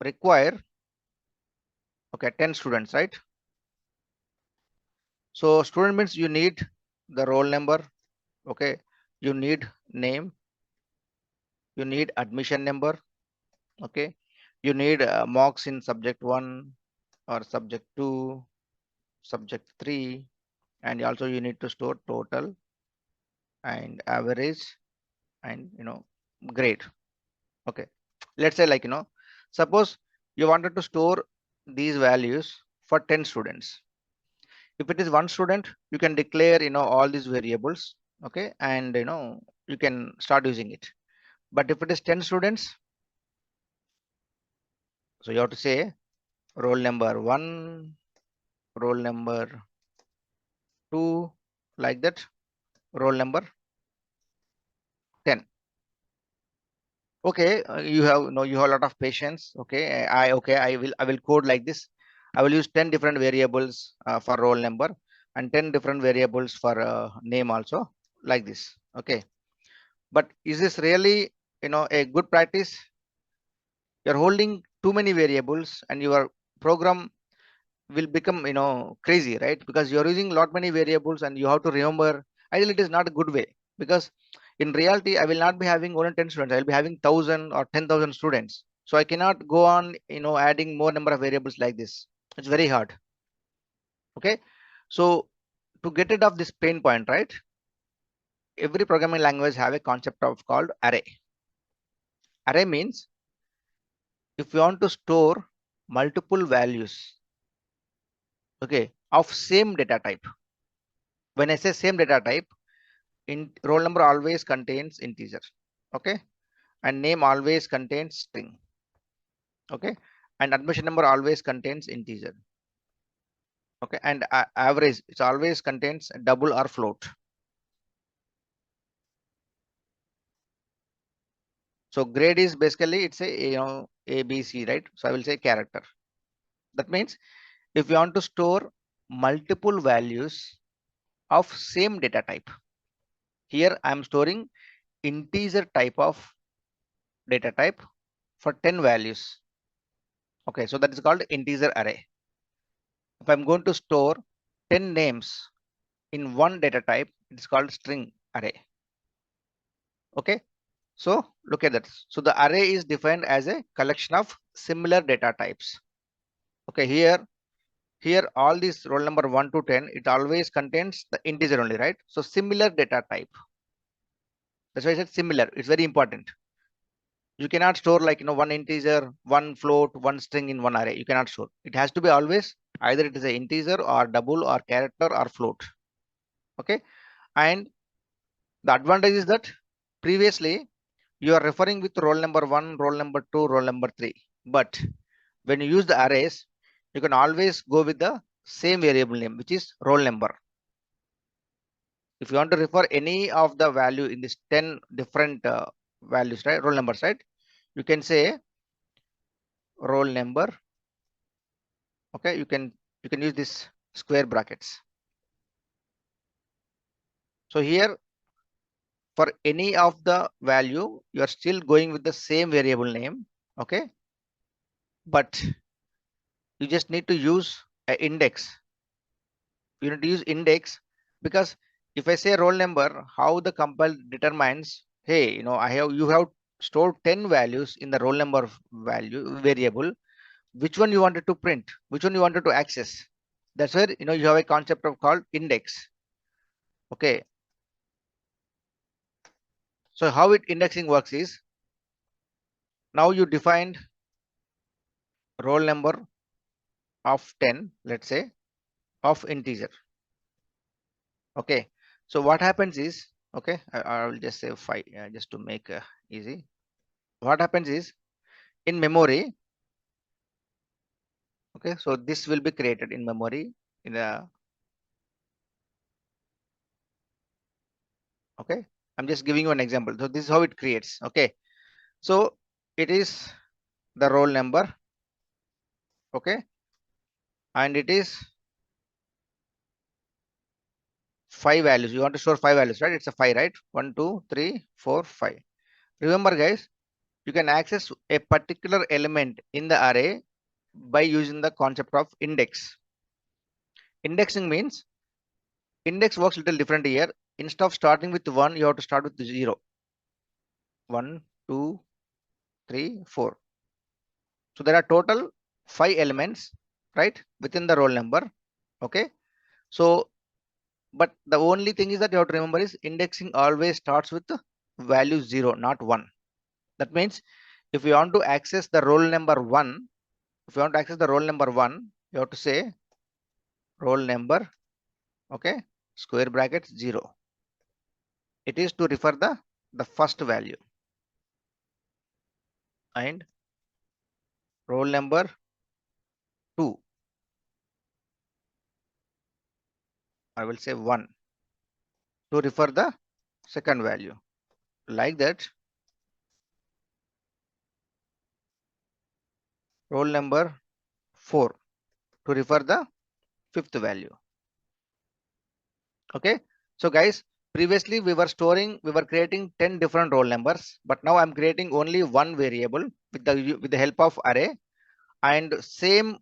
[SPEAKER 1] require 10 students, right? So student means you need the roll number. Okay, you need name, you need admission number. Okay, you need marks in subject 1 or subject 2, subject 3, and also you need to store total and average and grade. Okay, let's say like suppose you wanted to store these values for 10 students. If it is one student, you can declare all these variables, okay, and you can start using it. But if it is 10 students, so you have to say roll number 1, roll number 2, like that, roll number 10. Okay, you have you have a lot of patience. Okay, I will code like this. I will use 10 different variables for roll number and 10 different variables for name also, like this. Okay, but is this really a good practice? You're holding too many variables and your program will become crazy, right? Because you're using lot many variables and you have to remember. Ideally, it is not a good way, because in reality I will not be having only 10 students. I will be having 1,000 or 10,000 students, so I cannot go on adding more number of variables like this. It's very hard. Okay, so to get rid of this pain point, right, every programming language have a concept of called array. Array means if you want to store multiple values, okay, of same data type. When I say same data type, roll number always contains integer, okay, and name always contains string, okay, and admission number always contains integer, okay, and average it always contains double or float. So grade is basically it's a ABC, right? So I will say character. That means if you want to store multiple values of same data type, here I am storing integer type of data type for 10 values. Okay, so that is called integer array. If I'm going to store 10 names in one data type, it's called string array. Okay, so look at that. So the array is defined as a collection of similar data types. Okay, here all these roll number 1 to 10, it always contains the integer only, right? So similar data type. That's why I said similar. It's very important. You cannot store like one integer, one float, one string in one array. You cannot store. It has to be always either it is an integer or double or character or float. Okay, and the advantage is that previously you are referring with roll number 1, roll number 2, roll number 3. But when you use the arrays, you can always go with the same variable name, which is roll number. If you want to refer any of the value in this 10 different values, right, roll numbers, right, you can say roll number. Okay, you can use this square brackets. So here, for any of the value, you are still going with the same variable name. Okay, but you just need to use an index. You need to use index, because if I say roll number, how the compile determines, hey, you have stored 10 values in the roll number value variable. Which one you wanted to print? Which one you wanted to access? That's where you have a concept of called index. Okay. So how indexing works is, now you defined roll number of 10, let's say, of integer. Okay, so what happens is, okay, I will just say 5 just to make easy. What happens is, in memory, okay, so this will be created in memory in a, okay, I'm just giving you an example. So this is how it creates. Okay, so it is the roll number, okay, and it is 5 values. You want to store 5 values, right? It's a 5, right? 1, 2, 3, 4, 5. Remember, guys, you can access a particular element in the array by using the concept of index. Indexing means, index works a little different here. Instead of starting with 1, you have to start with 0. 1, 2, 3, 4. So there are total 5 elements, right, within the roll number. Okay, so but the only thing is that you have to remember is indexing always starts with the value 0, not 1. That means if you want to access the roll number 1, you have to say roll number, okay, square brackets 0. It is to refer the first value, and roll number 2, I will say 1, to refer the second value, like that. Roll number 4 to refer the fifth value. Okay, so guys, previously we were creating 10 different roll numbers, but now I'm creating only one variable with the help of array, and same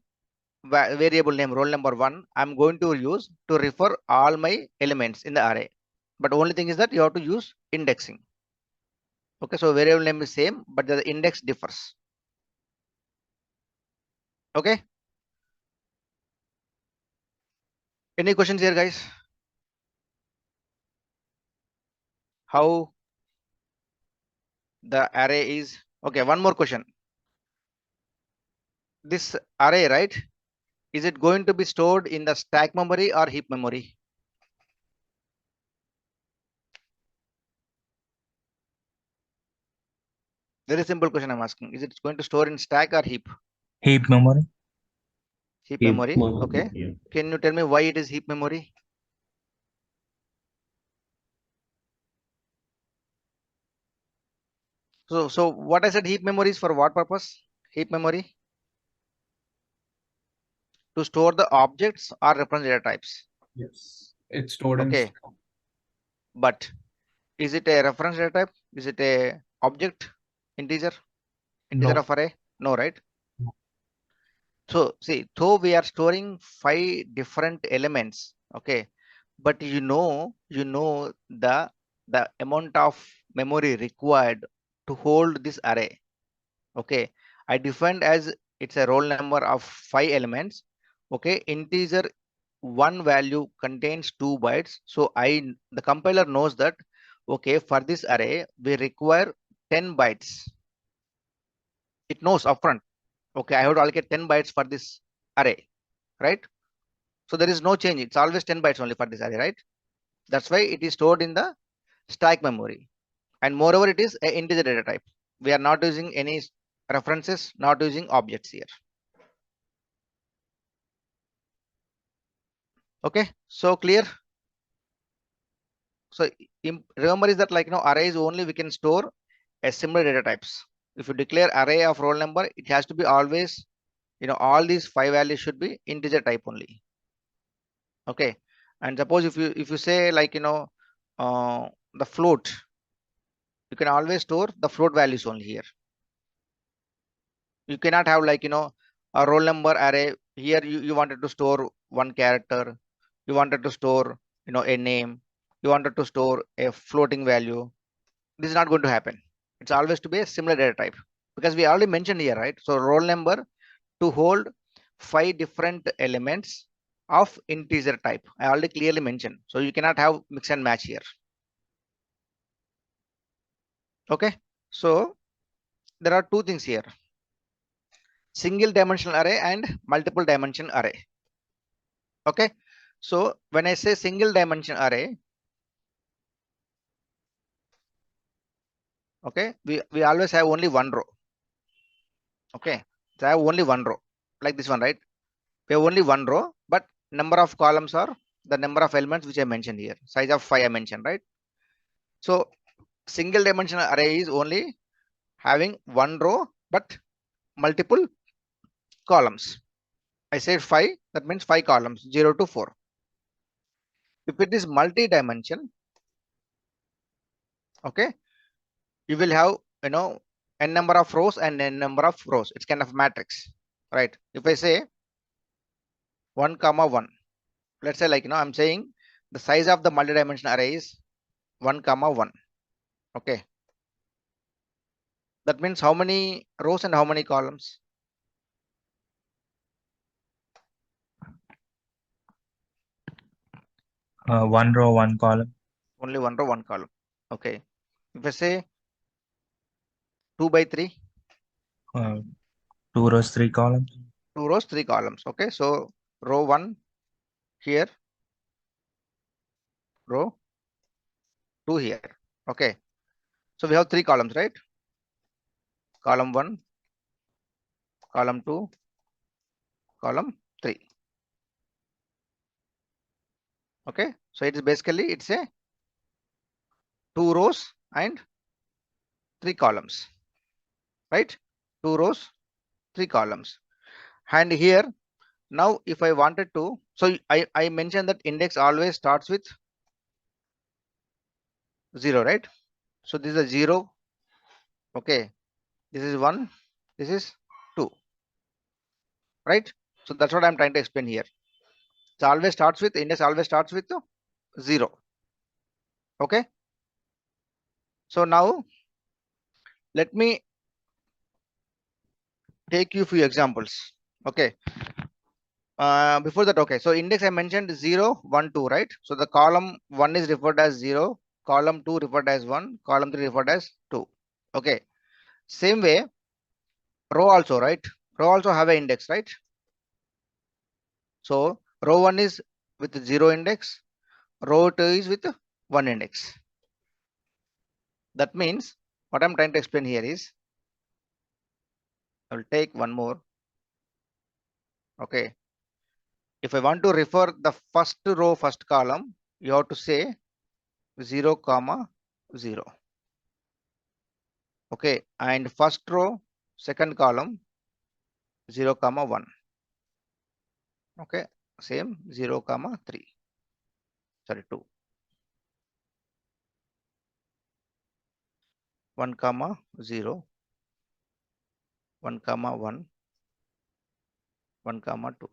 [SPEAKER 1] variable name roll number 1 I'm going to use to refer all my elements in the array. But only thing is that you have to use indexing. Okay, so variable name is same, but the index differs. Okay, any questions here, guys? How the array is? Okay, one more question. This array, right, is it going to be stored in the stack memory or heap memory? Very simple question I'm asking. Is it going to store in stack or heap?
[SPEAKER 7] Heap memory.
[SPEAKER 1] Heap memory. Okay.
[SPEAKER 6] Yeah.
[SPEAKER 1] Can you tell me why it is heap memory? So what I said, heap memory is for what purpose? Heap memory to store the objects or reference data types.
[SPEAKER 5] Yes, it's stored in.
[SPEAKER 1] Okay. But is it a reference data type? Is it a object, integer
[SPEAKER 5] No.
[SPEAKER 1] of array? No, right?
[SPEAKER 5] No.
[SPEAKER 1] So see, though we are storing 5 different elements, okay, but you know the amount of memory required to hold this array. Okay, I defined as it's a roll number of 5 elements. Okay, integer 1 value contains 2 bytes. So the compiler knows that, okay, for this array we require 10 bytes. It knows upfront. Okay, I have to allocate 10 bytes for this array, right? So there is no change. It's always 10 bytes only for this array, right? That's why it is stored in the stack memory. And moreover, it is a integer data type. We are not using any references, not using objects here. Okay, so clear. So remember is that like array is only we can store a similar data types. If you declare array of roll number, it has to be always all these 5 values should be integer type only. Okay, and suppose if you say like the float, you can always store the float values only here. You cannot have like a roll number array here. You wanted to store one character, you wanted to store a name, you wanted to store a floating value. This is not going to happen. It's always to be a similar data type, because we already mentioned here, right? So roll number to hold 5 different elements of integer type. I already clearly mentioned. So you cannot have mix and match here. Okay, so there are two things here: single dimensional array and multiple dimension array. Okay, so when I say single dimension array, okay, we always have only one row. Okay, so I have only one row like this one, right? We have only one row, but number of columns are the number of elements which I mentioned here. Size of 5 I mentioned, right? So single dimensional array is only having one row but multiple columns. I said 5, that means 5 columns, 0 to 4. If it is multi-dimension, okay, you will have n number of rows and n number of rows. It's kind of matrix, right? If I say 1 comma 1, let's say like I'm saying the size of the multi-dimensional array is 1 comma 1. Okay, that means how many rows and how many columns?
[SPEAKER 7] One row, one column.
[SPEAKER 1] Only one row, one column. Okay, if I say 2 by 3,
[SPEAKER 7] 2 rows, 3 columns.
[SPEAKER 1] 2 rows, 3 columns. Okay, so row 1 here, row 2 here. Okay, so we have 3 columns, right? Column 1, column 2, column 3. Okay, so it is basically it's a 2 rows and 3 columns, right? 2 rows, 3 columns. And here now if I wanted to, so I mentioned that index always starts with 0, right? So this is a 0. Okay, this is 1, this is 2, right? So that's what I'm trying to explain here. It always starts with, index always starts with 0. Okay, so now let me take you few examples. Okay, before that, okay, so index I mentioned 0, 1, 2, right? So the column 1 is referred as 0, column 2 referred as 1, column 3 referred as 2. Okay, same way row also, right? Row also have an index, right? So row 1 is with 0 index, row 2 is with 1 index. That means what I'm trying to explain here is, I will take one more. Okay, if I want to refer the first row, first column, you have to say 0 comma 0. Okay, and first row, second column, 0 comma 1. Okay, same 0 comma 3, sorry 2, 1 comma 0, 1 comma 1, 1 comma 2.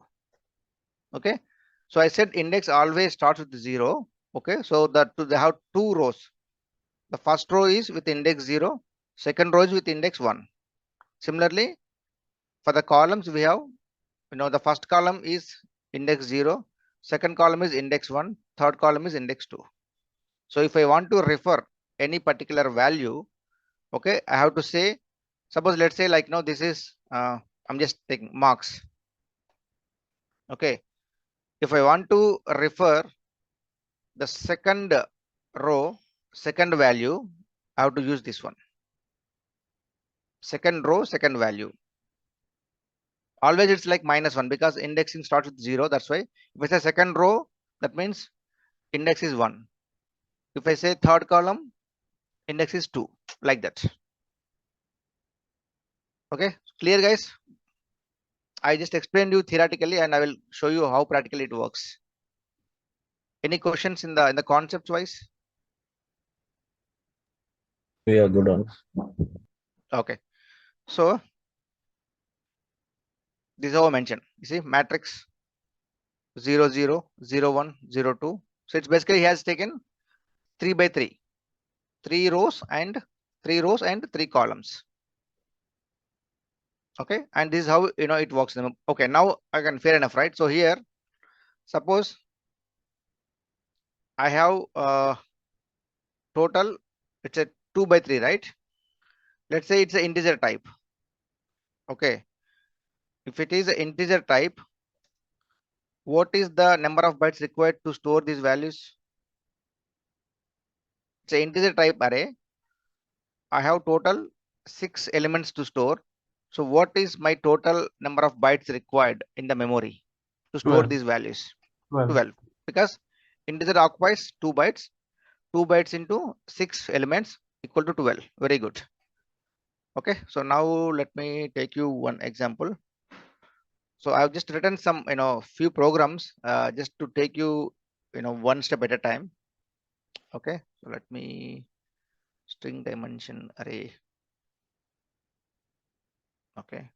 [SPEAKER 1] Okay, so I said index always starts with 0. Okay, so that they have 2 rows. The first row is with index 0, second row is with index 1. Similarly, for the columns we have, the first column is index 0, second column is index 1, third column is index 2. So if I want to refer any particular value, okay, I have to say, suppose let's say like this is I'm just taking marks. Okay, if I want to refer the second row, second value, I have to use this one. Second row, second value. Always it's like -1 because indexing starts with 0. That's why if I say second row, that means index is 1. If I say third column, index is 2, like that. Okay, clear guys? I just explained you theoretically and I will show you how practically it works. Any questions in the concept wise?
[SPEAKER 6] We are good on.
[SPEAKER 1] Okay, so this is how I mentioned. You see matrix 0 0 0 1 0 2. So it's basically he has taken 3 by 3, 3 rows and 3 columns. Okay, and this is how it works. Okay, now again fair enough, right? So here suppose I have total, it's a 2 by 3, right? Let's say it's an integer type. Okay, if it is an integer type, what is the number of bytes required to store these values? It's an integer type array. I have total 6 elements to store. So what is my total number of bytes required in the memory to store
[SPEAKER 5] 12.
[SPEAKER 1] these values?
[SPEAKER 5] 12.
[SPEAKER 1] 12, because integer occupies 2 bytes. 2 bytes into 6 elements equal to 12. Very good. Okay, so now let me take you one example. So I've just written some few programs just to take you one step at a time. Okay, so let me string dimension array. Okay.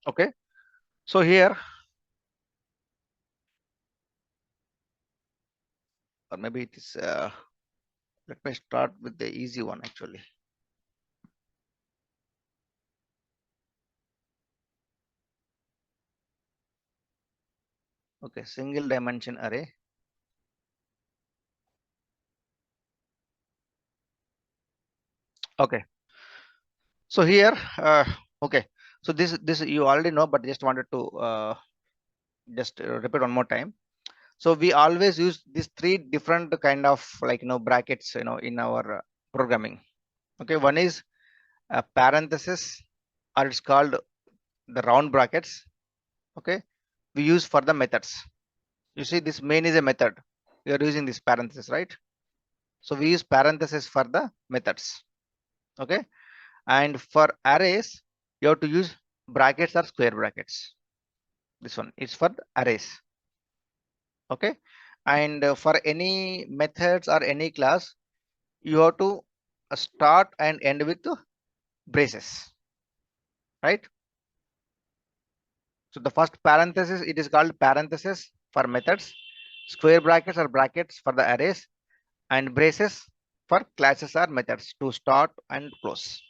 [SPEAKER 1] Okay, so here, or maybe it is let me start with the easy one actually. Okay, single dimension array. Okay, so here okay, so this you already know, but just wanted to just repeat one more time. So we always use these 3 different kind of brackets in our programming. Okay, one is a parenthesis, or it's called the round brackets. Okay, we use for the methods. You see this main is a method, we are using this parenthesis, right? So we use parenthesis for the methods. Okay, and for arrays you have to use brackets or square brackets. This one is for the arrays. Okay, and for any methods or any class you have to start and end with braces, right? So the first parenthesis, it is called parenthesis for methods, square brackets or brackets for the arrays, and braces for classes or methods to start and close.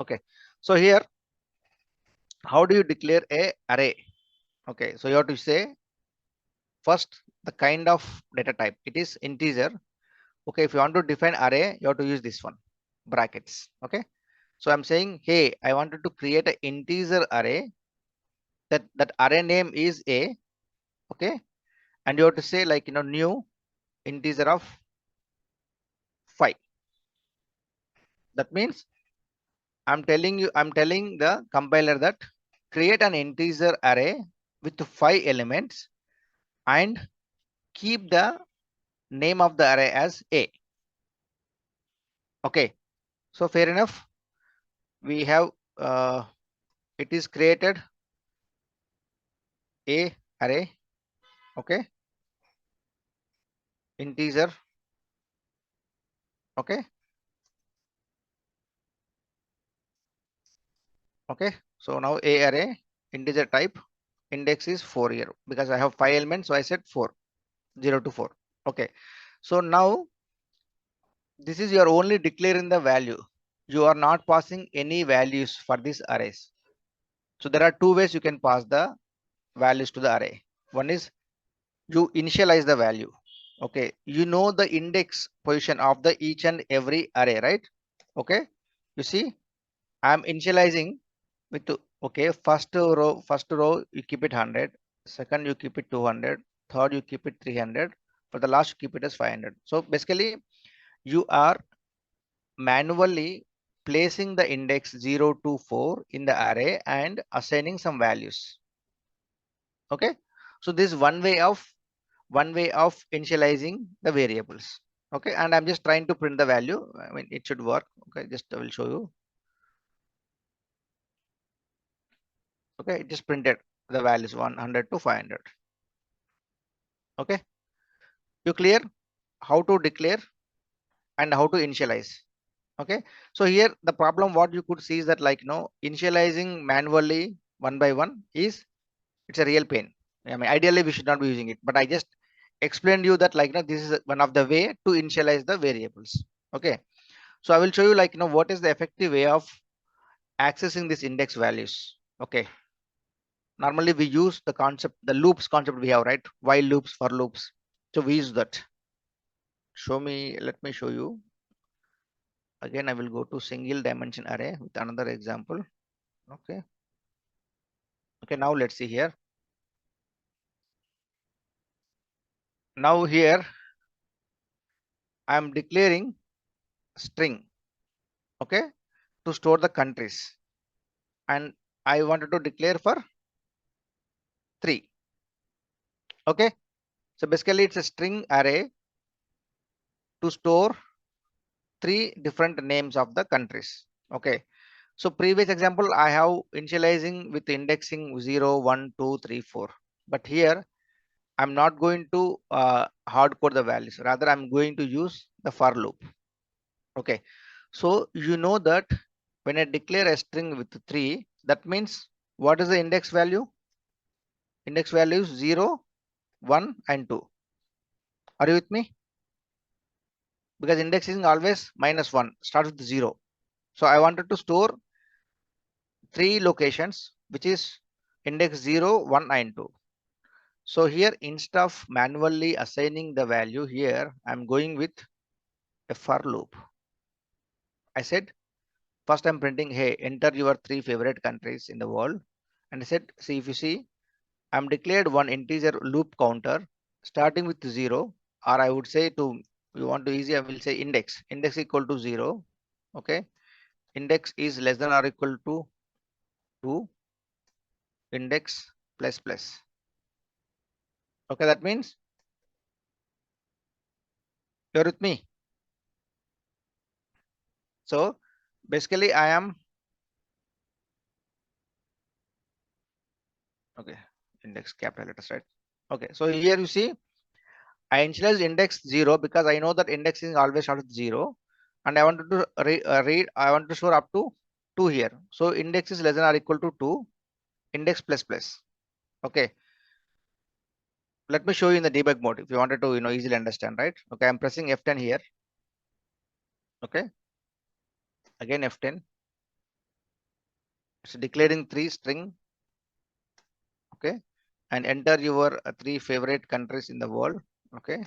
[SPEAKER 1] Okay, so here how do you declare a array? Okay, so you have to say first the kind of data type, it is integer. Okay, if you want to define array you have to use this one, brackets. Okay, so I'm saying, hey, I wanted to create an integer array, that array name is a. Okay, and you have to say new integer of 5. That means I'm telling the compiler that create an integer array with 5 elements and keep the name of the array as a. Okay, so fair enough. We have it is created a array. Okay, integer. Okay, okay, so now a array, integer type, index is 4 here because I have 5 elements, so I said 4, 0 to 4. Okay, so now this is your only declaring the value. You are not passing any values for these arrays. So there are 2 ways you can pass the values to the array. One is you initialize the value. Okay, you know the index position of the each and every array, right? Okay, you see I'm initializing with okay, first row you keep it 100, second you keep it 200, third you keep it 300, For the last, keep it as 500. So basically you are manually placing the index 0 to 4 in the array and assigning some values. Okay, so this is one way of initializing the variables. Okay, and I'm just trying to print the value. I mean, it should work. Okay, just I will show you. Okay, it just printed the values 100 to 500. Okay, you clear how to declare and how to initialize? Okay, so here the problem what you could see is that, like, initializing manually one by one is, it's a real pain. I mean, ideally we should not be using it, but I just explained you that, like, this is one of the way to initialize the variables. Okay, so I will show you, like, what is the effective way of accessing these index values. Okay, normally we use the concept, the loops concept we have, right? While loops, for loops. So we use that. Let me show you. Again, I will go to single dimension array with another example. Okay. Okay, now let's see here. Now here I am declaring string, okay, to store the countries, and I wanted to declare for 3. Okay, so basically it's a string array to store 3 different names of the countries. Okay, so previous example I have initializing with indexing 0, 1, 2, 3, 4, but here I'm not going to hard code the values, rather I'm going to use the for loop. Okay, so you know that when I declare a string with 3, that means what is the index value? Index value is 0, 1 and 2. Are you with me? Because index is always -1, starts with 0. So I wanted to store 3 locations, which is index 0, 1 and 2. So here, instead of manually assigning the value, here I'm going with a for loop. I said first I'm printing, hey, enter your 3 favorite countries in the world. And I said, see, if you see, I'm declared one integer loop counter starting with 0, or I would say, to you want to easy, I will say index equal to 0. Okay, index is less than or equal to 2, index plus plus. Okay, that means you're with me. So basically I am, okay, index capital letters, right? Okay, so here you see I initialize index 0 because I know that index is always starts with 0, and I wanted to read, I want to store up to 2 here. So index is less than or equal to 2, index plus plus. Okay, let me show you in the debug mode if you wanted to easily understand, right? Okay, I'm pressing F10 here. Okay, again F10. It's declaring 3 string. Okay, and enter your 3 favorite countries in the world. Okay,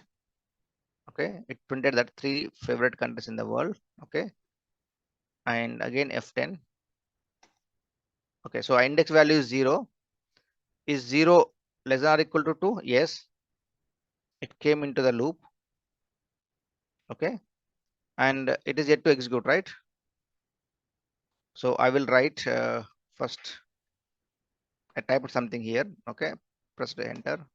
[SPEAKER 1] okay, it printed that 3 favorite countries in the world. Okay, and again F10. Okay, so our index value is 0. Is 0 less than or equal to 2? Yes, it came into the loop. Okay, and it is yet to execute, right? So I will write first. I typed something here. Okay, press the enter.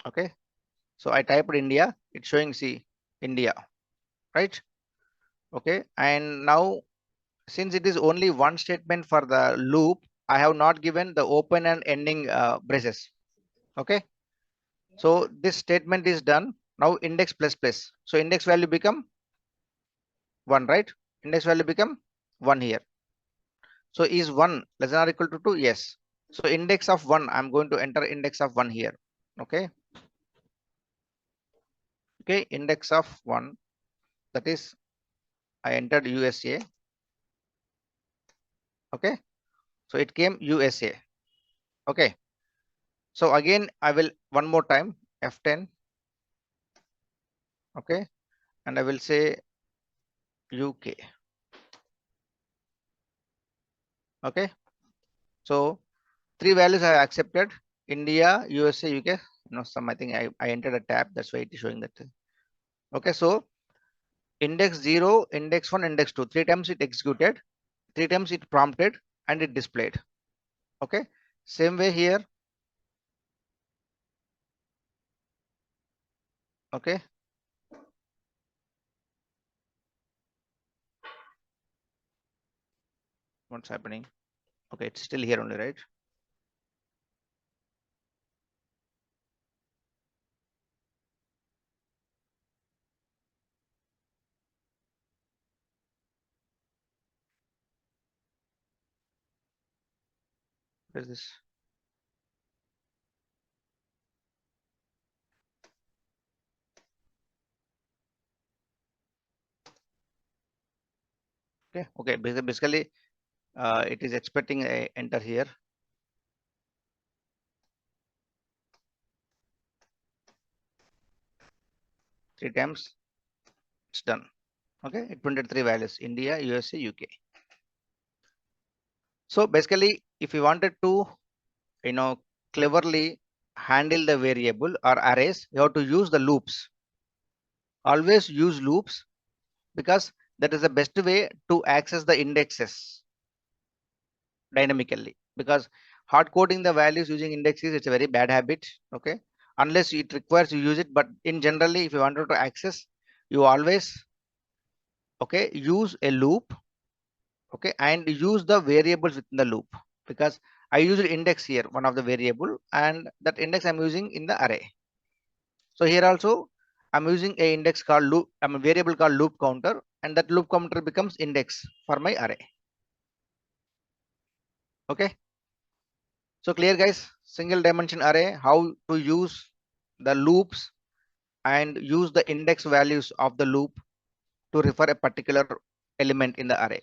[SPEAKER 1] Okay, so I typed India. It's showing, see, India, right? Okay, and now since it is only one statement for the loop, I have not given the open and ending braces. Okay, so this statement is done. Now index plus plus. So index value become 1, right? Index value become 1 here. So is 1 less than or equal to 2? Yes. So index of 1, I'm going to enter index of 1 here. Okay. Okay, index of 1, that is I entered USA. Okay, so it came USA. Okay, so again I will one more time F10. Okay, and I will say UK. Okay, so 3 values I have accepted. India, USA, UK. No, I think I entered a tab. That's why it is showing that. Okay, so index 0, index 1, index 2. 3 times it executed, 3 times it prompted, and it displayed. Okay, same way here. Okay. What's happening? Okay, it's still here only, right? What is this? Okay, basically it is expecting a enter here. Three times it's done. Okay, it printed 3 values: India, USA, UK. So basically, if you wanted to, cleverly handle the variable or arrays, you have to use the loops. Always use loops, because that is the best way to access the indexes dynamically. Because hard coding the values using indexes, it's a very bad habit. Okay, unless it requires you use it, but in generally, if you wanted to access, you always use a loop. Okay, and use the variables within the loop, because I use index here, one of the variable, and that index I'm using in the array. So here also I'm using a index called loop, a variable called loop counter, and that loop counter becomes index for my array. Okay, so clear guys, single dimension array, how to use the loops and use the index values of the loop to refer a particular element in the array.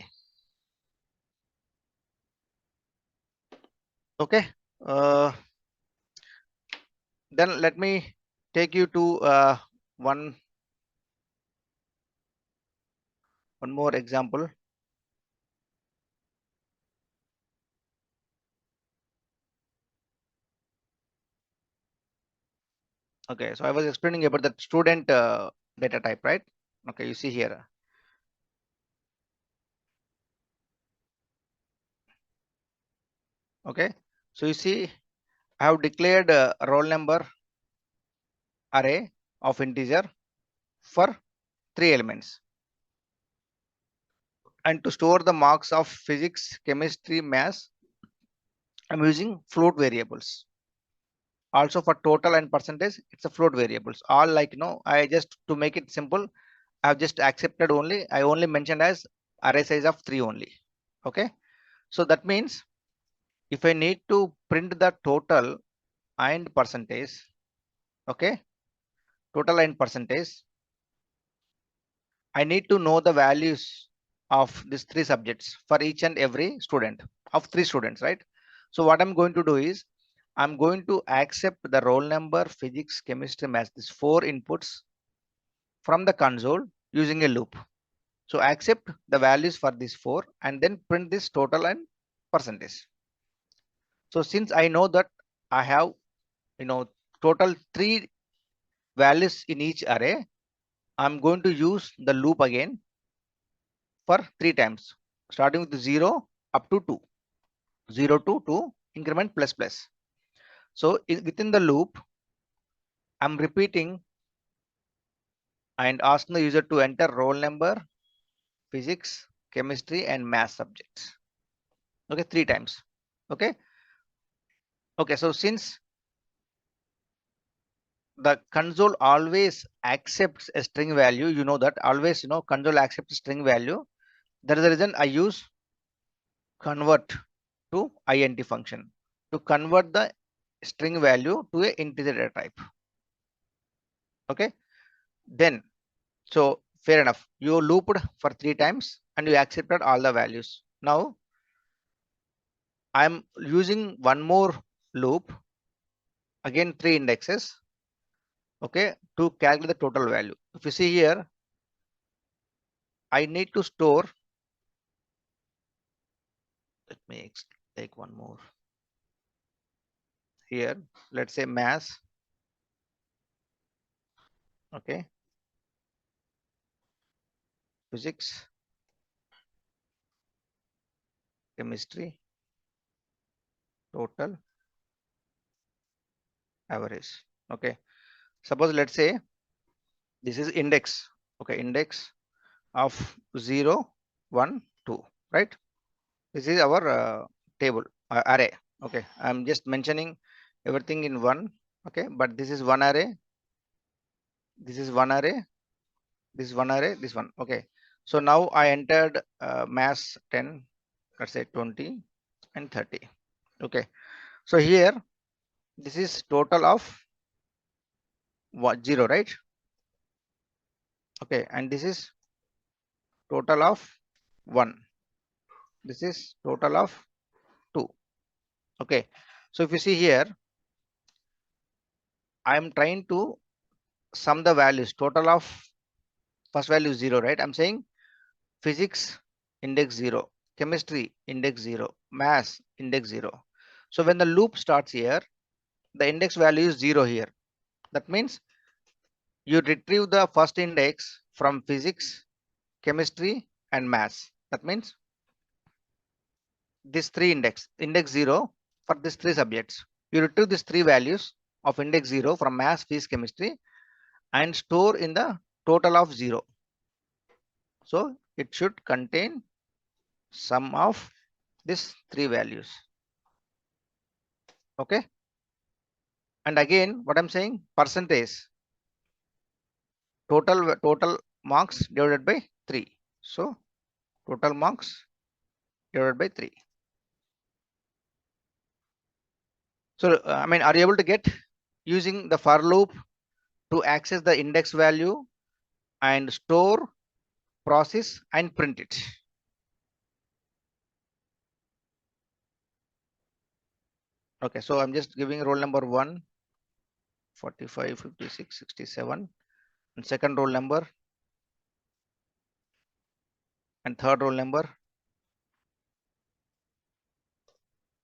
[SPEAKER 1] Okay, then let me take you to one more example. Okay, so I was explaining about the student data type, right? Okay, you see here. Okay, so you see I have declared a roll number array of integer for 3 elements, and to store the marks of physics, chemistry, maths, I'm using float variables. Also for total and percentage, it's a float variables. All like, I just, to make it simple, I've just accepted only, I only mentioned as array size of 3 only. Okay, so that means if I need to print the total and percentage, okay, total and percentage, I need to know the values of these 3 subjects for each and every student of 3 students, right? So what I'm going to do is I'm going to accept the roll number, physics, chemistry, maths, these 4 inputs from the console using a loop. So accept the values for these 4 and then print this total and percentage. So since I know that I have, total 3 values in each array, I'm going to use the loop again for 3 times, starting with 0 up to 2. 0 to 2, increment plus plus. So within the loop, I'm repeating and asking the user to enter roll number, physics, chemistry, and math subjects. Okay, 3 times. Okay. Okay, so since the console always accepts a string value, you know that always, console accepts string value. That is the reason I use convert to int function to convert the string value to a integer data type. Okay, then so fair enough, you looped for 3 times and you accepted all the values. Now I'm using one more loop, again 3 indexes, okay, to calculate the total value. If you see here, I need to store, let me take one more here, let's say mass. Okay. Physics, chemistry, total, average. Okay. Suppose let's say this is index. Okay, index of 0, 1, 2, right? This is our table array. Okay, I'm just mentioning everything in one. Okay, but this is one array. This is one array. This is one array. This one. Okay. So now I entered mass 10, let's say 20 and 30. Okay. So here this is total of what 0, right? Okay, and this is total of 1. This is total of 2. Okay, so if you see here, I am trying to sum the values. Total of first value is 0, right? I'm saying physics index 0, chemistry index 0, mass index 0. So when the loop starts here, the index value is 0 here. That means you retrieve the first index from physics, chemistry and mass. That means this 3 index 0 for these 3 subjects. You retrieve these 3 values of index 0 from mass, physics, chemistry and store in the total of 0. So it should contain sum of these 3 values. Okay. And again, what I'm saying, percentage total marks divided by 3. So total marks divided by 3. So I mean, are you able to get using the for loop to access the index value and store, process and print it? Okay, so I'm just giving roll number 1, 45, 56, 67 and second roll number and third roll number.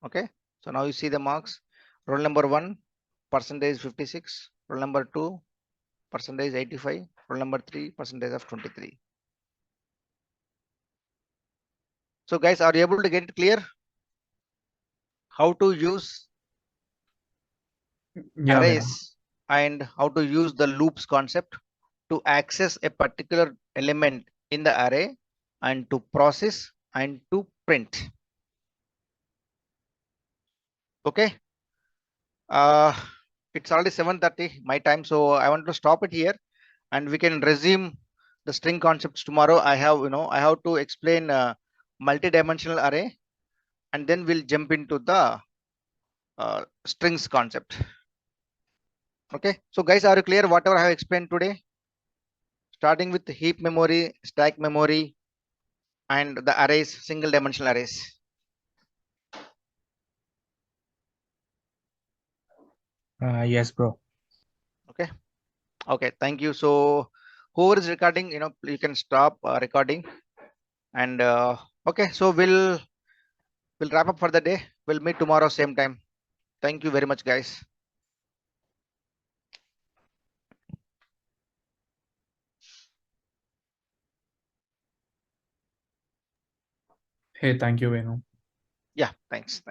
[SPEAKER 1] Okay, so now you see the marks. Roll number 1 percentage 56, roll number 2 percentage 85, roll number 3 percentage of 23. So guys, are you able to get it clear how to use
[SPEAKER 4] Yeah, Venu.
[SPEAKER 1] arrays and how to use the loops concept to access a particular element in the array and to process and to print? Okay. It's already 7:30 my time, so I want to stop it here and we can resume the string concepts tomorrow. I have to explain multi-dimensional array and then we'll jump into the strings concept. Okay, so guys, are you clear whatever I have explained today, starting with heap memory, stack memory and the arrays, single dimensional arrays?
[SPEAKER 7] Yes, bro.
[SPEAKER 1] Okay, thank you. So whoever is recording, you can stop recording and okay, so we'll wrap up for the day. We'll meet tomorrow same time. Thank you very much, guys.
[SPEAKER 5] Hey, thank you, Venu.
[SPEAKER 1] Yeah, thanks.